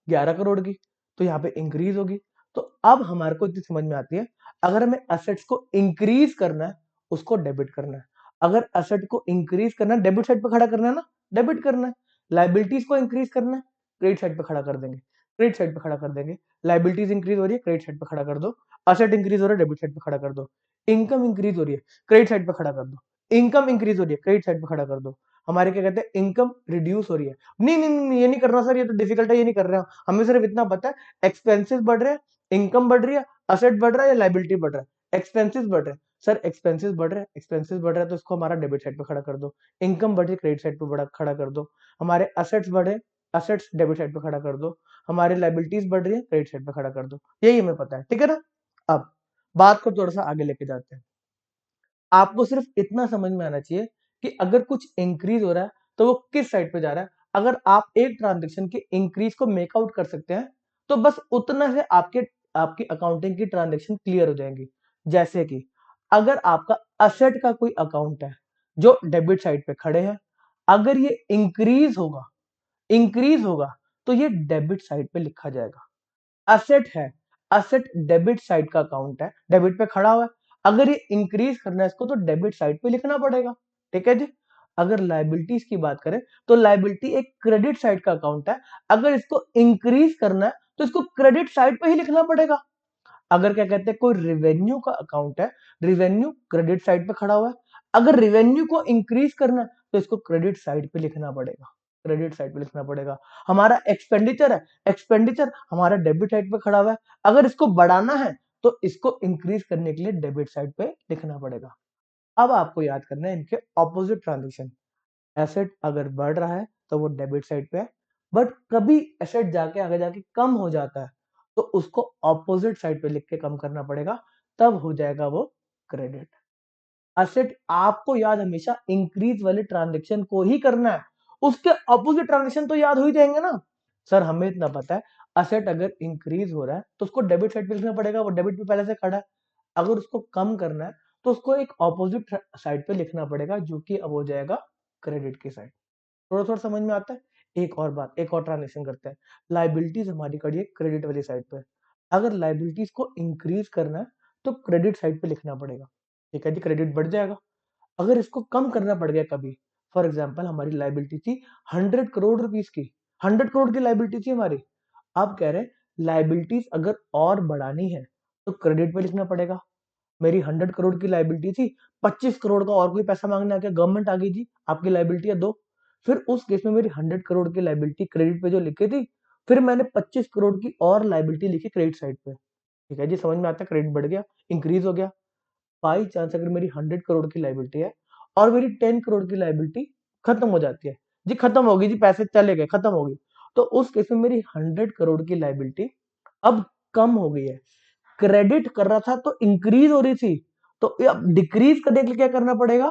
11 करोड़ की, तो यहाँ पे इंक्रीज होगी। तो अब हमारे को इतनी समझ में आती है, अगर हमें असेट्स को इंक्रीज करना है उसको डेबिट करना है, अगर असेट को इंक्रीज करना है डेबिट साइड पे खड़ा करना है ना, डेबिट करना है। लाइबिलिटीज को इंक्रीज करना है, क्रेडिट साइड पे खड़ा कर देंगे, क्रेडिट साइड पे खड़ा कर देंगे। लाइबिलिटीज इंक्रीज हो रही है, क्रेडिट साइड पे खड़ा कर दो। असेट इंक्रीज हो रहा है, डेबिट साइड पे खड़ा कर दो। इनकम इंक्रीज हो रही है, क्रेडिट साइड पे खड़ा कर दो। इनकम इंक्रीज हो रही है, क्रेडिट साइड पे खड़ा कर दो। हमारे क्या कहते हैं, इनकम रिड्यूस हो रही है। नहीं नहीं नहीं, ये नहीं करना सर, ये तो डिफिकल्ट है, ये नहीं कर रहे हो। हमें सिर्फ इतना पता है, एक्सपेंसेस बढ़ रहे हैं, इनकम बढ़ रही है, असेट बढ़ रहा है या लाइबिलिटी बढ़ रहा है, एक्सपेंसेस बढ़ रहे हैं। सर एक्सपेंसेस बढ़ रहे हैं, एक्सपेंसेस बढ़ रहा है तो इसको हमारा डेबिट साइड पे खड़ा कर दो। इनकम बढ़ रही है, क्रेडिट साइड पे खड़ा कर दो। हमारे असेट्स बढ़े, असेट्स डेबिट साइड पे खड़ा कर दो। हमारी लाइबिलिटीज बढ़ रही है, क्रेडिट साइड पे खड़ा कर दो। यही हमें पता है, ठीक है ना। अब बात को थोड़ा सा आगे लेके जाते हैं। आपको सिर्फ इतना समझ में आना चाहिए कि अगर कुछ इंक्रीज हो रहा है तो वो किस साइड पे जा रहा है। अगर आप एक ट्रांजेक्शन के इंक्रीज को मेक आउट कर सकते हैं तो बस उतना से आपके आपकी अकाउंटिंग की ट्रांजेक्शन क्लियर हो जाएंगी। जैसे कि अगर आपका असेट का कोई अकाउंट है जो डेबिट साइड पे खड़े हैं, अगर ये इंक्रीज होगा तो ये डेबिट साइड पे लिखा जाएगा। असेट है, असेट डेबिट साइड का अकाउंट है, डेबिट पे खड़ा हुआ है, अगर ये इंक्रीज करना है इसको तो डेबिट साइड पे लिखना पड़ेगा। ठीक है जी। अगर लाइबिलिटीज की बात करें तो लाइबिलिटी एक क्रेडिट साइड का अकाउंट है, अगर इसको इंक्रीज करना है तो इसको क्रेडिट साइड पे ही लिखना पड़ेगा। अगर क्या कहते हैं, कोई रिवेन्यू का अकाउंट है, रिवेन्यू क्रेडिट साइड पे खड़ा हुआ है, अगर रिवेन्यू को इंक्रीज करना है तो इसको क्रेडिट साइड पे लिखना पड़ेगा, क्रेडिट साइड पे लिखना पड़ेगा। हमारा एक्सपेंडिचर है, एक्सपेंडिचर हमारा डेबिट साइड पे खड़ा हुआ है, अगर इसको बढ़ाना है तो इसको इंक्रीज करने के लिए डेबिट साइड पे लिखना पड़ेगा। अब आपको याद करना है इनके ऑपोजिट ट्रांजेक्शन। एसेट अगर बढ़ रहा है तो वो डेबिट साइड पे है, बट कभी एसेट जाके आगे जाके कम हो जाता है तो उसको ऑपोजिट साइड पे लिख के कम करना पड़ेगा, तब हो जाएगा वो क्रेडिट। एसेट आपको याद हमेशा इंक्रीज वाले ट्रांजेक्शन को ही करना है, उसके ऑपोजिट ट्रांजेक्शन तो याद हो ही जाएंगे ना। सर हमें इतना पता है, असेट अगर इंक्रीज हो रहा है तो उसको डेबिट साइड पे लिखना पड़ेगा, वो डेबिट पे पहले से खड़ा है। अगर उसको कम करना है तो उसको एक ऑपोजिट साइड पे लिखना पड़ेगा जो कि अब हो जाएगा क्रेडिट की साइड। थोड़ा थोड़ा समझ में आता है। एक और बात, एक और ट्रांजेक्शन करते हैं। लाइबिलिटीज हमारी खड़ी है क्रेडिट वाली साइड पे, अगर लाइबिलिटीज को इंक्रीज करना है तो क्रेडिट साइड पे लिखना पड़ेगा। ठीक है जी, क्रेडिट बढ़ जाएगा। अगर इसको कम करना पड़ गया कभी, फॉर एग्जाम्पल हमारी लाइबिलिटी थी 100 करोड़ रुपीज की, 100 करोड़ की लाइबिलिटी थी हमारी। आप कह रहे हैं लाइबिलिटीज अगर और बढ़ानी है तो क्रेडिट पे लिखना पड़ेगा। मेरी 100 करोड़ की लाइबिलिटी थी, 25 करोड़ का और कोई पैसा मांगने आ गया, गवर्नमेंट आ गई जी आपकी लाइबिलिटी है दो, फिर उस केस में मेरी 100 करोड़ की लाइबिलिटी क्रेडिट पे जो लिखी थी, फिर मैंने 25 करोड़ की और लाइबिलिटी लिखी क्रेडिट साइड पे। ठीक है जी, समझ में आता है, क्रेडिट बढ़ गया, इंक्रीज हो गया। बाई चांस अगर मेरी 100 करोड़ की लाइबिलिटी है और मेरी 10 करोड़ की लाइबिलिटी खत्म हो जाती है, जी खत्म होगी जी, पैसे चले गए, खत्म होगी, तो उस केस में मेरी 100 करोड़ की लाइबिलिटी अब कम हो गई है। क्रेडिट कर रहा था तो इंक्रीज हो रही थी, तो अब डिक्रीज करने के लिए क्या करना पड़ेगा,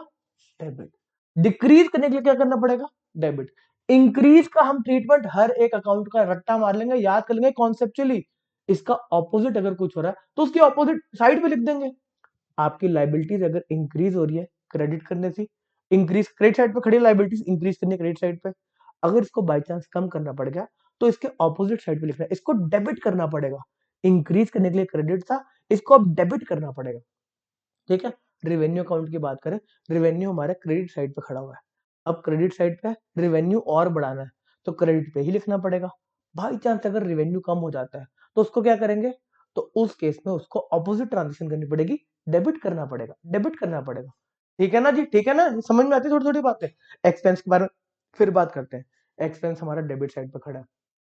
डेबिट। डिक्रीज करने के लिए क्या करना पड़ेगा, डेबिट। इंक्रीज का हम ट्रीटमेंट हर एक अकाउंट का रट्टा मार लेंगे, याद कर लेंगे कॉन्सेप्चुअली। इसका ऑपोजिट अगर कुछ हो रहा है तो उसकी ऑपोजिट साइड पे लिख देंगे। आपकी लाइबिलिटीज अगर इंक्रीज हो रही है क्रेडिट करने से, इंक्रीज क्रेडिट साइड पे खड़ी है, लाइबिलिटीज इंक्रीज करनी है क्रेडिट साइड पे, अगर इसको बाई चांस कम करना पड़ गया तो इसके ऑपोजिट साइड पे लिखना है, इसको डेबिट करना पड़ेगा। इंक्रीज करने के लिए क्रेडिट था, इसको अब डेबिट करना पड़ेगा। ठीक है। रिवेन्यू अकाउंट की बात करें, रिवेन्यू हमारे क्रेडिट साइड पे खड़ा हुआ है, अब क्रेडिट साइड पे रिवेन्यू और बढ़ाना है तो क्रेडिट पे ही लिखना पड़ेगा। बाई चांस अगर रिवेन्यू कम हो जाता है तो उसको क्या करेंगे, तो उस केस में उसको ऑपोजिट ट्रांजेक्शन करनी पड़ेगी, डेबिट करना पड़ेगा, डेबिट करना पड़ेगा। ठीक है ना जी, ठीक है ना, समझ में आती है थोड़ी थोड़ी बातें। एक्सपेंस के बारे में फिर बात करते हैं। एक्सपेंस हमारा डेबिट साइड पे खड़ा है,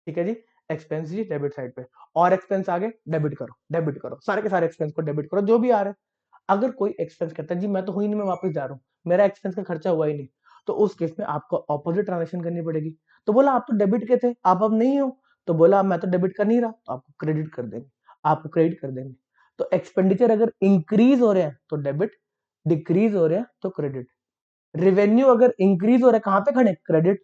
ठीक है जी, एक्सपेंस जी डेबिट साइड पे, और एक्सपेंस आगे डेबिट करो, डेबिट करो, सारे के सारे एक्सपेंस को डेबिट करो जो भी आ रहे हैं। अगर कोई एक्सपेंस कहता है जी मैं तो हुई नहीं, मैं वापस जा रहा हूँ, मेरा एक्सपेंस का खर्चा हुआ ही नहीं, तो उस केस में आपको ऑपोजिट ट्रांजेक्शन करनी पड़ेगी। तो बोला आप तो डेबिट के थे, आप अब नहीं हो, तो बोला मैं तो डेबिट कर नहीं रहा, तो आपको क्रेडिट कर देंगे, आपको क्रेडिट कर देंगे। तो एक्सपेंडिचर अगर इंक्रीज हो रहे हैं तो डेबिट, डिक्रीज हो रहे हैं तो क्रेडिट। रेवेन्यू अगर इंक्रीज हो रहा है कहां पे खड़े, क्रेडिट।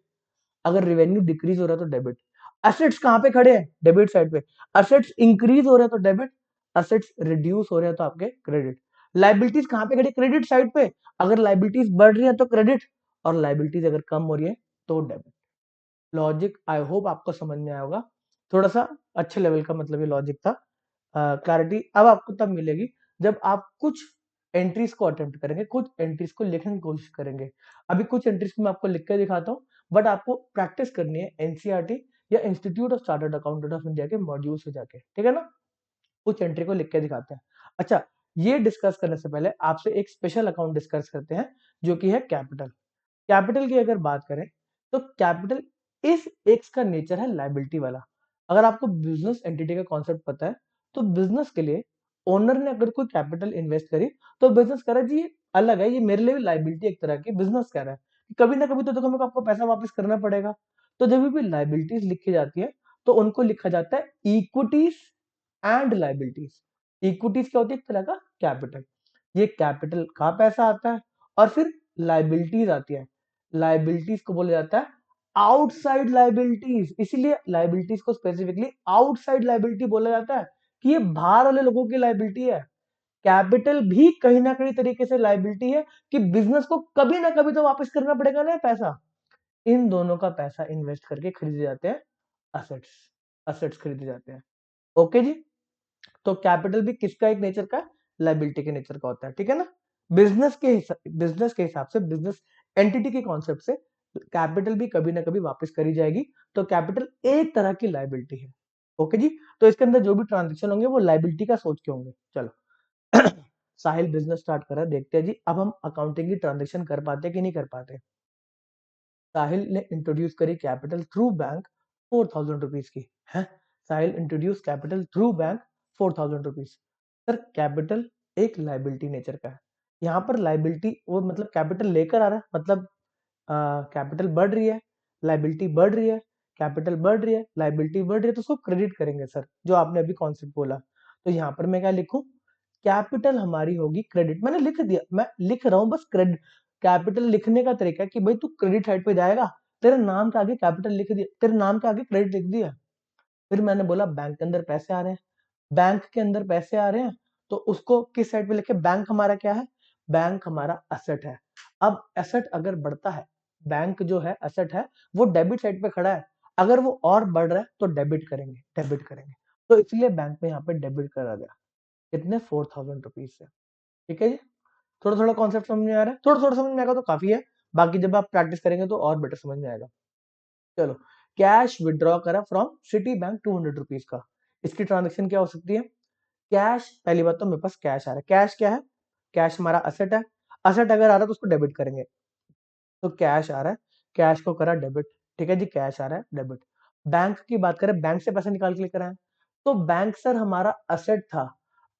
अगर रेवेन्यू डिक्रीज हो रहा है तो डेबिट। असेट्स कहां पे खड़े हैं, डेबिट साइड पे। असेट्स इंक्रीज हो रहे हैं तो डेबिट, असेट्स रिड्यूस हो रहे हैं तो आपके क्रेडिट। लाइबिलिटीज कहां पे खड़ी, क्रेडिट साइड पे। अगर लाइबिलिटीज बढ़ रही है तो क्रेडिट, और लाइबिलिटीज अगर कम हो रही है तो डेबिट। लॉजिक आई होप आपको समझ में आया होगा। थोड़ा सा अच्छे लेवल का मतलब ये लॉजिक था। क्लैरिटी अब आपको तब मिलेगी जब आप कुछ एंट्रीज को अटेम्प्ट करेंगे, कुछ एंट्रीज को लिखने की कोशिश करेंगे। अभी कुछ एंट्रीज को मैं आपको लिख के दिखाता हूँ, बट आपको प्रैक्टिस करनी है एनसीईआरटी या institute of chartered accountant of India के मॉड्यूल से जाके, ठीक है ना। कुछ एंट्री को लिख के दिखाते हैं। अच्छा, ये डिस्कस करने से पहले आपसे एक स्पेशल अकाउंट डिस्कस करते हैं, जो कि है कैपिटल। कैपिटल की अगर बात करें तो कैपिटल इस एक्स का नेचर है लाइबिलिटी वाला। अगर आपको बिजनेस एंटिटी का कॉन्सेप्ट पता है तो बिजनेस के लिए ओनर ने अगर कोई कैपिटल इन्वेस्ट करी तो बिजनेस कह रहा है जी ये अलग है, ये मेरे लिए भी लाइबिलिटी एक तरह की। बिजनेस कह रहा है कि कभी ना कभी तो देखो मेरे को आपको पैसा वापस करना पड़ेगा। तो जब भी लाइबिलिटीज लिखी जाती है तो उनको लिखा जाता है इक्विटीज एंड लाइबिलिटीज। इक्विटीज क्या होती है, एक तरह का कैपिटल। ये कैपिटल का पैसा आता है, और फिर लाइबिलिटीज आती है। लाइबिलिटीज को बोला जाता है आउटसाइड लाइबिलिटीज, इसीलिए लाइबिलिटीज को स्पेसिफिकली आउटसाइड लाइबिलिटी बोला जाता है कि ये बाहर वाले लोगों की लाइबिलिटी है। कैपिटल भी कहीं ना कहीं तरीके से लाइबिलिटी है कि बिजनेस को कभी ना कभी तो वापस करना पड़ेगा ना पैसा। इन दोनों का पैसा इन्वेस्ट करके खरीदे जाते हैं असेट्स। असेट्स खरीदे जाते हैं। ओके जी। तो कैपिटल भी किसका एक नेचर का, लाइबिलिटी के नेचर का होता है, ठीक है ना। बिजनेस के हिसाब से, बिजनेस एंटिटी के कॉन्सेप्ट से कैपिटल भी कभी ना कभी वापस करी जाएगी। तो कैपिटल एक तरह की लाइबिलिटी है। ओके जी। तो इसके अंदर जो भी ट्रांजेक्शन होंगे वो लाइबिलिटी का सोच के होंगे। चलो साहिल बिजनेस स्टार्ट कर रहा है, देखते हैं जी अब हम अकाउंटिंग की ट्रांजेक्शन कर पाते कि नहीं कर पाते। साहिल ने इंट्रोड्यूस करी कैपिटल थ्रू बैंक 4,000 रुपीज की है। Sahil introduce capital through bank 4,000 rupees. Sir capital एक लाइबिलिटी नेचर का है। यहाँ पर लाइबिलिटी वो मतलब कैपिटल लेकर आ रहा है, मतलब कैपिटल बढ़ रही है, लाइबिलिटी बढ़ रही है, कैपिटल बढ़ रही है, लाइबिलिटी बढ़ रही है, तो उसको क्रेडिट करेंगे सर, जो आपने अभी कॉन्सेप्ट बोला। तो यहाँ पर मैं क्या लिखूं, कैपिटल हमारी होगी क्रेडिट। मैंने लिख दिया, मैं लिख रहा हूँ बस क्रेडिट। कैपिटल लिखने का तरीका है कि भाई तू क्रेडिट साइड पे जाएगा, तेरे नाम के आगे कैपिटल लिख दिया, तेरे नाम के आगे क्रेडिट लिख दिया। फिर मैंने बोला बैंक के अंदर पैसे आ रहे हैं, बैंक के अंदर पैसे आ रहे हैं, तो उसको किस साइड पे लिखे, बैंक हमारा क्या है, बैंक हमारा असेट है। अब एसेट अगर बढ़ता है, बैंक जो है असेट है वो डेबिट साइड पे खड़ा है, अगर वो और बढ़ रहा है तो डेबिट करेंगे, डेबिट करेंगे। तो इसलिए बैंक में यहाँ पे डेबिट करा गया, कितने 4,000 रुपीज से। ठीक है जी। थोड़ा थोड़ा कॉन्सेप्ट समझ में आ रहा है, थोड़ा थोड़ा समझ में आएगा तो काफी है, बाकी जब आप प्रैक्टिस करेंगे तो और बेटर समझ में आएगा। चलो, कैश विड्रॉ करा फ्रॉम सिटी बैंक 200 रुपीज का। इसकी ट्रांजेक्शन क्या हो सकती है, कैश, पहली बात तो मेरे पास कैश आ रहा है। कैश क्या है, कैश हमारा असेट है। असेट अगर आ रहा है तो उसको डेबिट करेंगे। तो कैश आ रहा है, कैश को करा डेबिट। ठीक है जी, कैश आ रहा है डेबिट। बैंक की बात करें, बैंक से पैसा निकाल के लेकर आए, तो बैंक सर हमारा असेट था।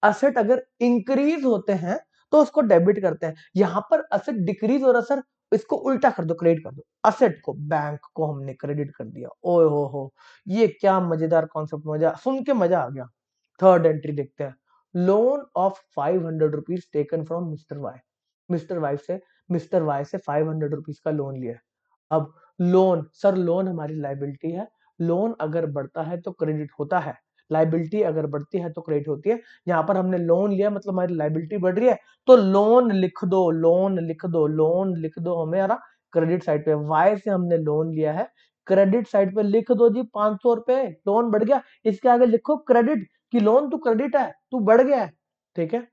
असेट अगर इंक्रीज होते हैं तो उसको डेबिट करते हैं। यहां पर असेट डिक्रीज हो रहा सर, इसको उल्टा कर दो, क्रेडिट कर दो। असेट को, बैंक को हमने क्रेडिट कर दिया। ओए हो, ये क्या मजेदार कॉन्सेप्ट, मजा सुन के मजा आ गया। थर्ड एंट्री देखते हैं, loan of 500 rupees taken from mister Y. Mister Y से 500 रुपीज का लोन लिया है। अब लोन सर, लोन हमारी लाइबिलिटी है। लोन अगर बढ़ता है तो क्रेडिट होता है, लाइबिलिटी अगर बढ़ती है तो क्रेडिट होती है। यहाँ पर हमने लोन लिया मतलब हमारी लाइबिलिटी बढ़ रही है, तो लोन लिख दो, लोन लिख दो, लोन लिख दो। हमारा क्रेडिट साइड पे वाई से हमने लोन लिया है, क्रेडिट साइड पे लिख दो जी 500 रुपए, लोन बढ़ गया। इसके आगे लिखो क्रेडिट, कि लोन तू क्रेडिट है, तू बढ़ गया है। ठीक है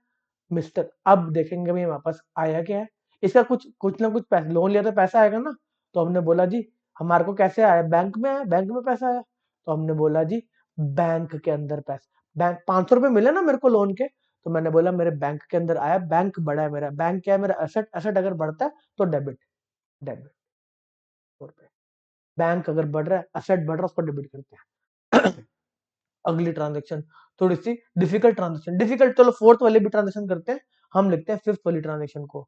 मिस्टर, अब देखेंगे भाई हमारे पास आया क्या है। इसका कुछ कुछ ना कुछ पैसा, लोन लिया तो पैसा आएगा ना। तो हमने बोला जी हमारे को कैसे आया, बैंक में आया, बैंक में पैसा आया। तो हमने बोला जी बैंक के अंदर पैसा, बैंक 500 रुपए मिले ना मेरे को लोन के, तो मैंने बोला मेरे बैंक के अंदर आया, बैंक बढ़ा है मेरा। बैंक क्या है, मेरा असेट, असेट अगर बढ़ता है तो डेबिट, डेबिट। बैंक अगर बढ़ रहा है, असेट बढ़ रहा है, उसको डेबिट करते हैं। अगली ट्रांजेक्शन थोड़ी सी डिफिकल्ट ट्रांजेक्शन, डिफिकल्ट, चलो फोर्थ वाली भी ट्रांजेक्शन करते हैं। हम लिखते हैं फिफ्थ वाली ट्रांजेक्शन को,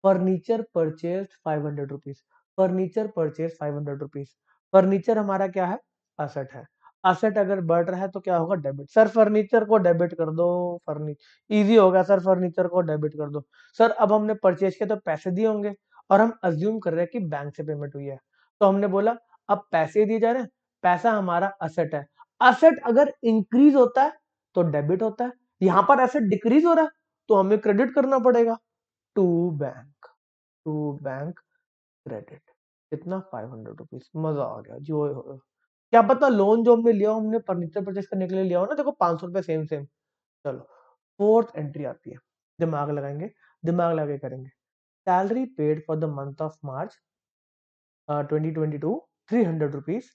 furniture purchase 500 rupees. Furniture purchase 500 rupees. Furniture हमारा क्या है, असेट है। असेट अगर बढ़ रहा है तो क्या होगा, डेबिट। सर फर्नीचर को डेबिट कर दो, फर्नीचर इजी होगा सर, फर्नीचर को डेबिट कर दो। सर अब हमने परचेज किया तो पैसे दिए होंगे और हम अज्यूम कर रहे हैं कि बैंक से पेमेंट हुई है, तो हमने बोला अब पैसे दिए जा रहे हैं, पैसा हमारा असेट है। असेट अगर इंक्रीज होता है तो डेबिट होता है, यहां पर एसेट डिक्रीज हो रहा है तो हमें क्रेडिट करना पड़ेगा। To bank, to bank credit. कितना, 500 रुपीज। मजा आ गया जी। क्या पता लोन जो हमने लिया हो, हमने फर्नीचर परचेस करने के लिए लिया हो ना, देखो 500 रुपए सेम सेम। चलो फोर्थ एंट्री आती है, दिमाग लगाएंगे, दिमाग लगा के करेंगे। Salary paid for the month of March 2022 300 rupees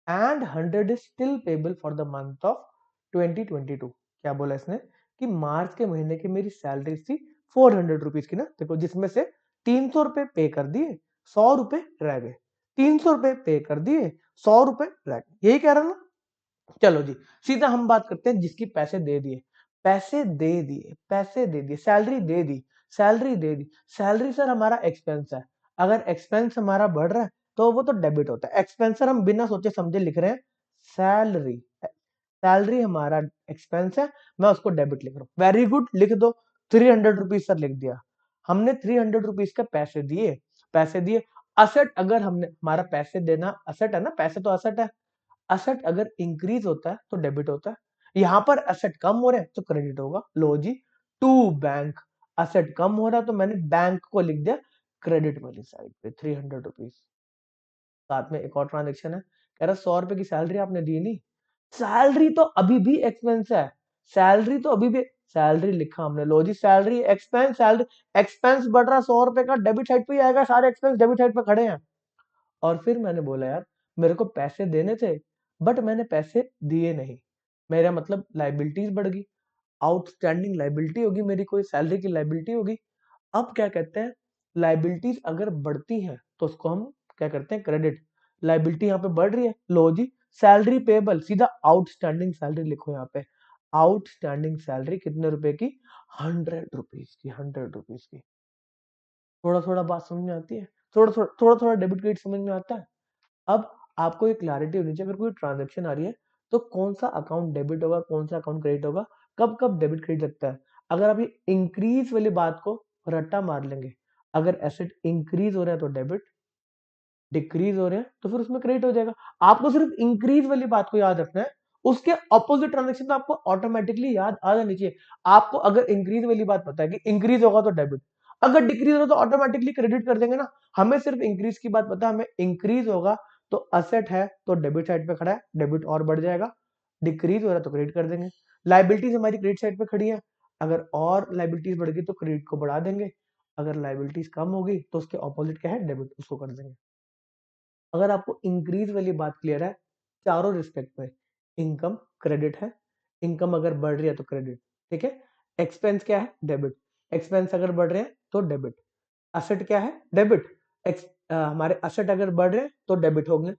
and 100 is still payable for the month of 2022। क्या बोला इसने कि मार्च के महीने की मेरी सैलरी थी 400 रुपीज की ना, देखो जिसमें से 300 रुपए पे कर दिए, 100 रुपए रह गए। 300 रुपए पे कर दिए, 100 रुपए रह गए, यही कह रहा ना। चलो जी, सीधा हम बात करते हैं जिसकी पैसे दे दिए, पैसे दे दिए, पैसे दे दिए, सैलरी दे दी, सैलरी दे दी। सैलरी सर हमारा एक्सपेंस है, अगर एक्सपेंस हमारा बढ़ रहा है तो वो तो डेबिट होता है। एक्सपेंसर हम बिना सोचे समझे लिख रहे हैं सैलरी, सैलरी हमारा एक्सपेंस है, मैं उसको डेबिट लिख रहा हूँ। वेरी गुड, लिख दो 300 रुपीज सर, लिख दिया। हमने 300 रुपीज का पैसे दिए, पैसे दिए। असेट अगर हमने, हमारा पैसे देना असेट है ना, पैसे तो असेट है। असेट अगर इंक्रीज होता है तो डेबिट होता है, यहां पर असेट कम हो रहे हैं तो क्रेडिट होगा। लो जी, टू बैंक, असेट कम हो रहा है तो मैंने बैंक को लिख दिया क्रेडिट वाली साइड पे 300 रुपीज। साथ में एक और ट्रांजेक्शन है, कह रहा 100 रुपए की सैलरी आपने दी नहीं, सैलरी तो अभी भी एक्सपेंस है, सैलरी तो अभी भी, सैलरी लिखा हमने। लो जी, सैलरी एक्सपेंस, सैलरी एक्सपेंस बढ़ रहा, 100 रुपए का डेबिट साइड पे ही आएगा, सारे एक्सपेंस डेबिट साइड पे खड़े हैं। और फिर मैंने बोला यार मेरे को पैसे देने थे बट मैंने पैसे दिए नहीं, मेरा मतलब लाइबिलिटीज बढ़ गई, आउटस्टैंडिंग लाइबिलिटी होगी मेरी, कोई सैलरी की लाइबिलिटी होगी। अब क्या कहते हैं, लाइबिलिटीज अगर बढ़ती हैं तो उसको हम क्या करते हैं, क्रेडिट। लाइबिलिटी यहाँ पे बढ़ रही है, लो जी, सैलरी पेबल, सीधा आउटस्टैंडिंग सैलरी लिखो यहाँ पे। आउटस्टैंडिंग सैलरी कितने रुपए की, 100 रुपीज की, 100 रुपीज की। थोड़ा थोड़ा बात समझ में आती है, थोड़ा थोड़ा डेबिट क्रेडिट समझ में आता है। अब आपको एक क्लैरिटी होनी चाहिए, अगर कोई ट्रांजैक्शन आ रही है तो कौन सा अकाउंट डेबिट होगा, कौन सा अकाउंट क्रेडिट होगा, कब कब डेबिट क्रेडिट लगता है। अगर आप ये इंक्रीज वाली बात को रट्टा मार लेंगे, अगर एसेट इंक्रीज हो रहा है तो डेबिट, डिक्रीज हो रहे हैं तो फिर उसमें क्रेडिट हो जाएगा। आपको सिर्फ इंक्रीज वाली बात को याद रखना है, उसके ऑपोजिट ट्रांजेक्शन तो आपको ऑटोमेटिकली याद आ जानी चाहिए। आपको अगर इंक्रीज वाली बात पता है कि इंक्रीज होगा तो डेबिट, अगर डिक्रीज होगा तो ऑटोमेटिकली क्रेडिट कर देंगे ना। हमें सिर्फ इंक्रीज की बात पता है, हमें इंक्रीज होगा तो असेट है तो डेबिट साइड पे खड़ा है, डेबिट और बढ़ जाएगा। डिक्रीज हो रहा है तो क्रेडिट कर देंगे। लाइबिलिटीज हमारी क्रेडिट साइड पे खड़ी है, अगर और लाइबिलिटीज बढ़ गई तो क्रेडिट को बढ़ा देंगे, अगर लाइबिलिटीज कम होगी तो उसके ऑपोजिट क्या है, डेबिट, उसको कर देंगे। अगर आपको इंक्रीज वाली बात क्लियर है चारों रिस्पेक्ट में, इनकम क्रेडिट है, इनकम अगर बढ़ रही है तो क्रेडिट, ठीक है। एक्सपेंस क्या है, डेबिट, एक्सपेंस अगर बढ़ रहे हैं तो डेबिट। असेट क्या है, डेबिट, हमारे असेट अगर बढ़ रहे हैं तो डेबिट होंगे।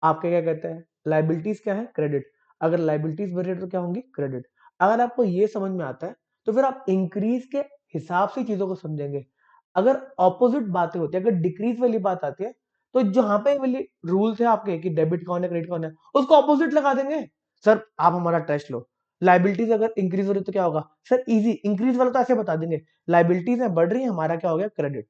आपके क्या कहते हैं, लाइबिलिटीज क्या है, क्रेडिट, अगर लाइबिलिटीज बढ़ रही है तो क्या होंगी, क्रेडिट। अगर आपको ये समझ में आता है तो फिर आप इंक्रीज के हिसाब से चीजों को समझेंगे। अगर ऑपोजिट बातें होती है, अगर डिक्रीज वाली बात आती है तो जहां पे वाली रूल्स है आपके कि डेबिट कौन है क्रेडिट कौन है, उसको ऑपोजिट लगा देंगे। सर आप हमारा टेस्ट लो, लाइबिलिटीज अगर इंक्रीज हो रही है तो क्या होगा, सर इजी, इंक्रीज वाला तो ऐसे बता देंगे, लाइबिलिटीज है बढ़ रही है, हमारा क्या हो गया, क्रेडिट,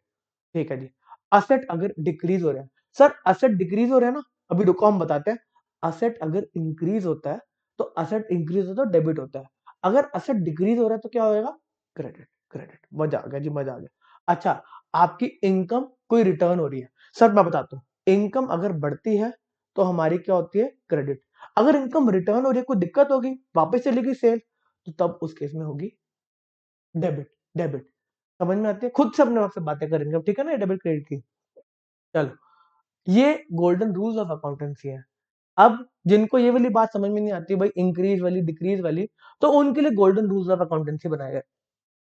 ठीक है जी। असेट अगर डिक्रीज हो रहे हैं, सर असेट डिक्रीज हो रहे हैं ना, अभी रुको हम बताते हैं। असेट अगर इंक्रीज होता है तो असेट इंक्रीज होता है डेबिट होता है, अगर असेट डिक्रीज हो रहा है तो क्या होगा, क्रेडिट, क्रेडिट। मजा आ गया जी, मजा आ गया। अच्छा, आपकी इनकम कोई रिटर्न हो रही है, सर मैं बताता हूँ, इनकम अगर बढ़ती है तो हमारी क्या होती है, क्रेडिट। अगर इनकम रिटर्न हो रही है, कोई दिक्कत होगी, वापस चली गई सेल, तो तब उस केस में होगी डेबिट, डेबिट। समझ में आती है, खुद से अपने आप से बातें करेंगे अब, ठीक है ना, डेबिट क्रेडिट की। चलो, ये गोल्डन रूल्स ऑफ अकाउंटेंसी है। अब जिनको ये वाली बात समझ में नहीं आती भाई, इंक्रीज वाली डिक्रीज वाली, तो उनके लिए गोल्डन रूल्स ऑफ अकाउंटेंसी बनाया गया,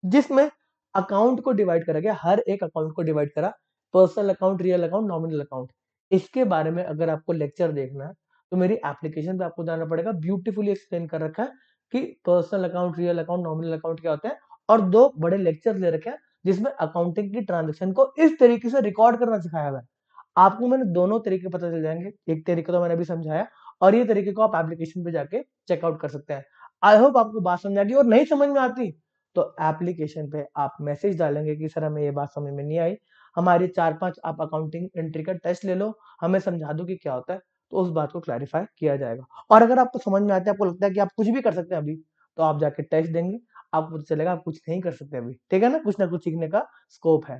जिसमें अकाउंट को डिवाइड करा गया, हर एक अकाउंट को डिवाइड करा, personal account, real account, nominal account. इसके बारे में अगर आपको लेक्चर देखना है तो मेरी एप्लीकेशन पे आपको जाना पड़ेगा, ब्यूटीफुली एक्सप्लेन कर रखा है कि personal account, real account, nominal account क्या होते हैं, और दो बड़े लेक्चर ले रखे हैं जिसमें अकाउंटिंग की ट्रांजेक्शन को इस तरीके से रिकॉर्ड करना सिखाया हुआ है। आपको मैंने दोनों तरीके पता चल जाएंगे, एक तरीका तो मैंने अभी समझाया, और ये तरीके को आप एप्लीकेशन पे जाके चेकआउट कर सकते हैं। आई होप आपको बात समझ आ गई, और नहीं समझ में आती तो एप्लीकेशन पे आप मैसेज डालेंगे कि सर हमें ये बात समझ में नहीं आई, हमारी 4-5 आप अकाउंटिंग एंट्री का टेस्ट ले लो, हमें समझा दो कि क्या होता है, तो उस बात को क्लैरिफाई किया जाएगा। और अगर आपको समझ में आता है, आपको लगता है कि आप कुछ भी कर सकते हैं अभी, तो आप जाके टेस्ट देंगे, आपको पता चलेगा आप कुछ नहीं कर सकते अभी, ठीक है ना कुछ सीखने का स्कोप है।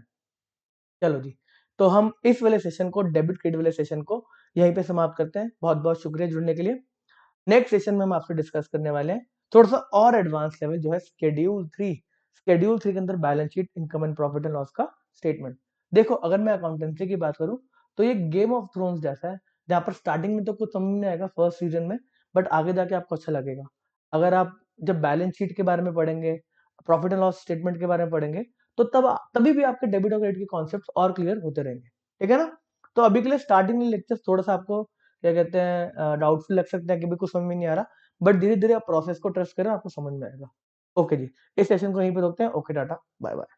चलो जी, तो हम इस वाले सेशन को, डेबिट क्रेडिट वाले सेशन को यहीं पे समाप्त करते हैं। बहुत बहुत शुक्रिया जुड़ने के लिए। नेक्स्ट सेशन में हम आपसे डिस्कस करने वाले हैं थोड़ा सा और एडवांस लेवल, जो है शेड्यूल 3 के अंदर balance sheet, income and profit and loss का स्टेटमेंट। देखो, अगर मैं अकाउंटेंसी की बात करूं तो ये गेम ऑफ थ्रोन्स जैसा है, जहां पर स्टार्टिंग में तो कुछ समझ नहीं आएगा फर्स्ट सीजन में, बट आगे जाके आपको अच्छा लगेगा। अगर आप जब बैलेंस शीट के बारे में पढ़ेंगे, प्रॉफिट एंड लॉस स्टेटमेंट के बारे में पढ़ेंगे, तो तभी भी आपके डेबिट और क्रेडिट के कॉन्सेप्ट और क्लियर होते रहेंगे, ठीक है ना। तो अभी के लिए स्टार्टिंग में लेक्चर थोड़ा सा आपको क्या कहते हैं डाउटफुल लग सकता है कि बिल्कुल समझ में नहीं आ रहा, बट धीरे धीरे आप प्रोसेस को ट्रस्ट करें, आपको समझ में आएगा। ओके जी, इस सेशन को यहीं पे रोकते हैं। Okay, ta-ta, bye bye.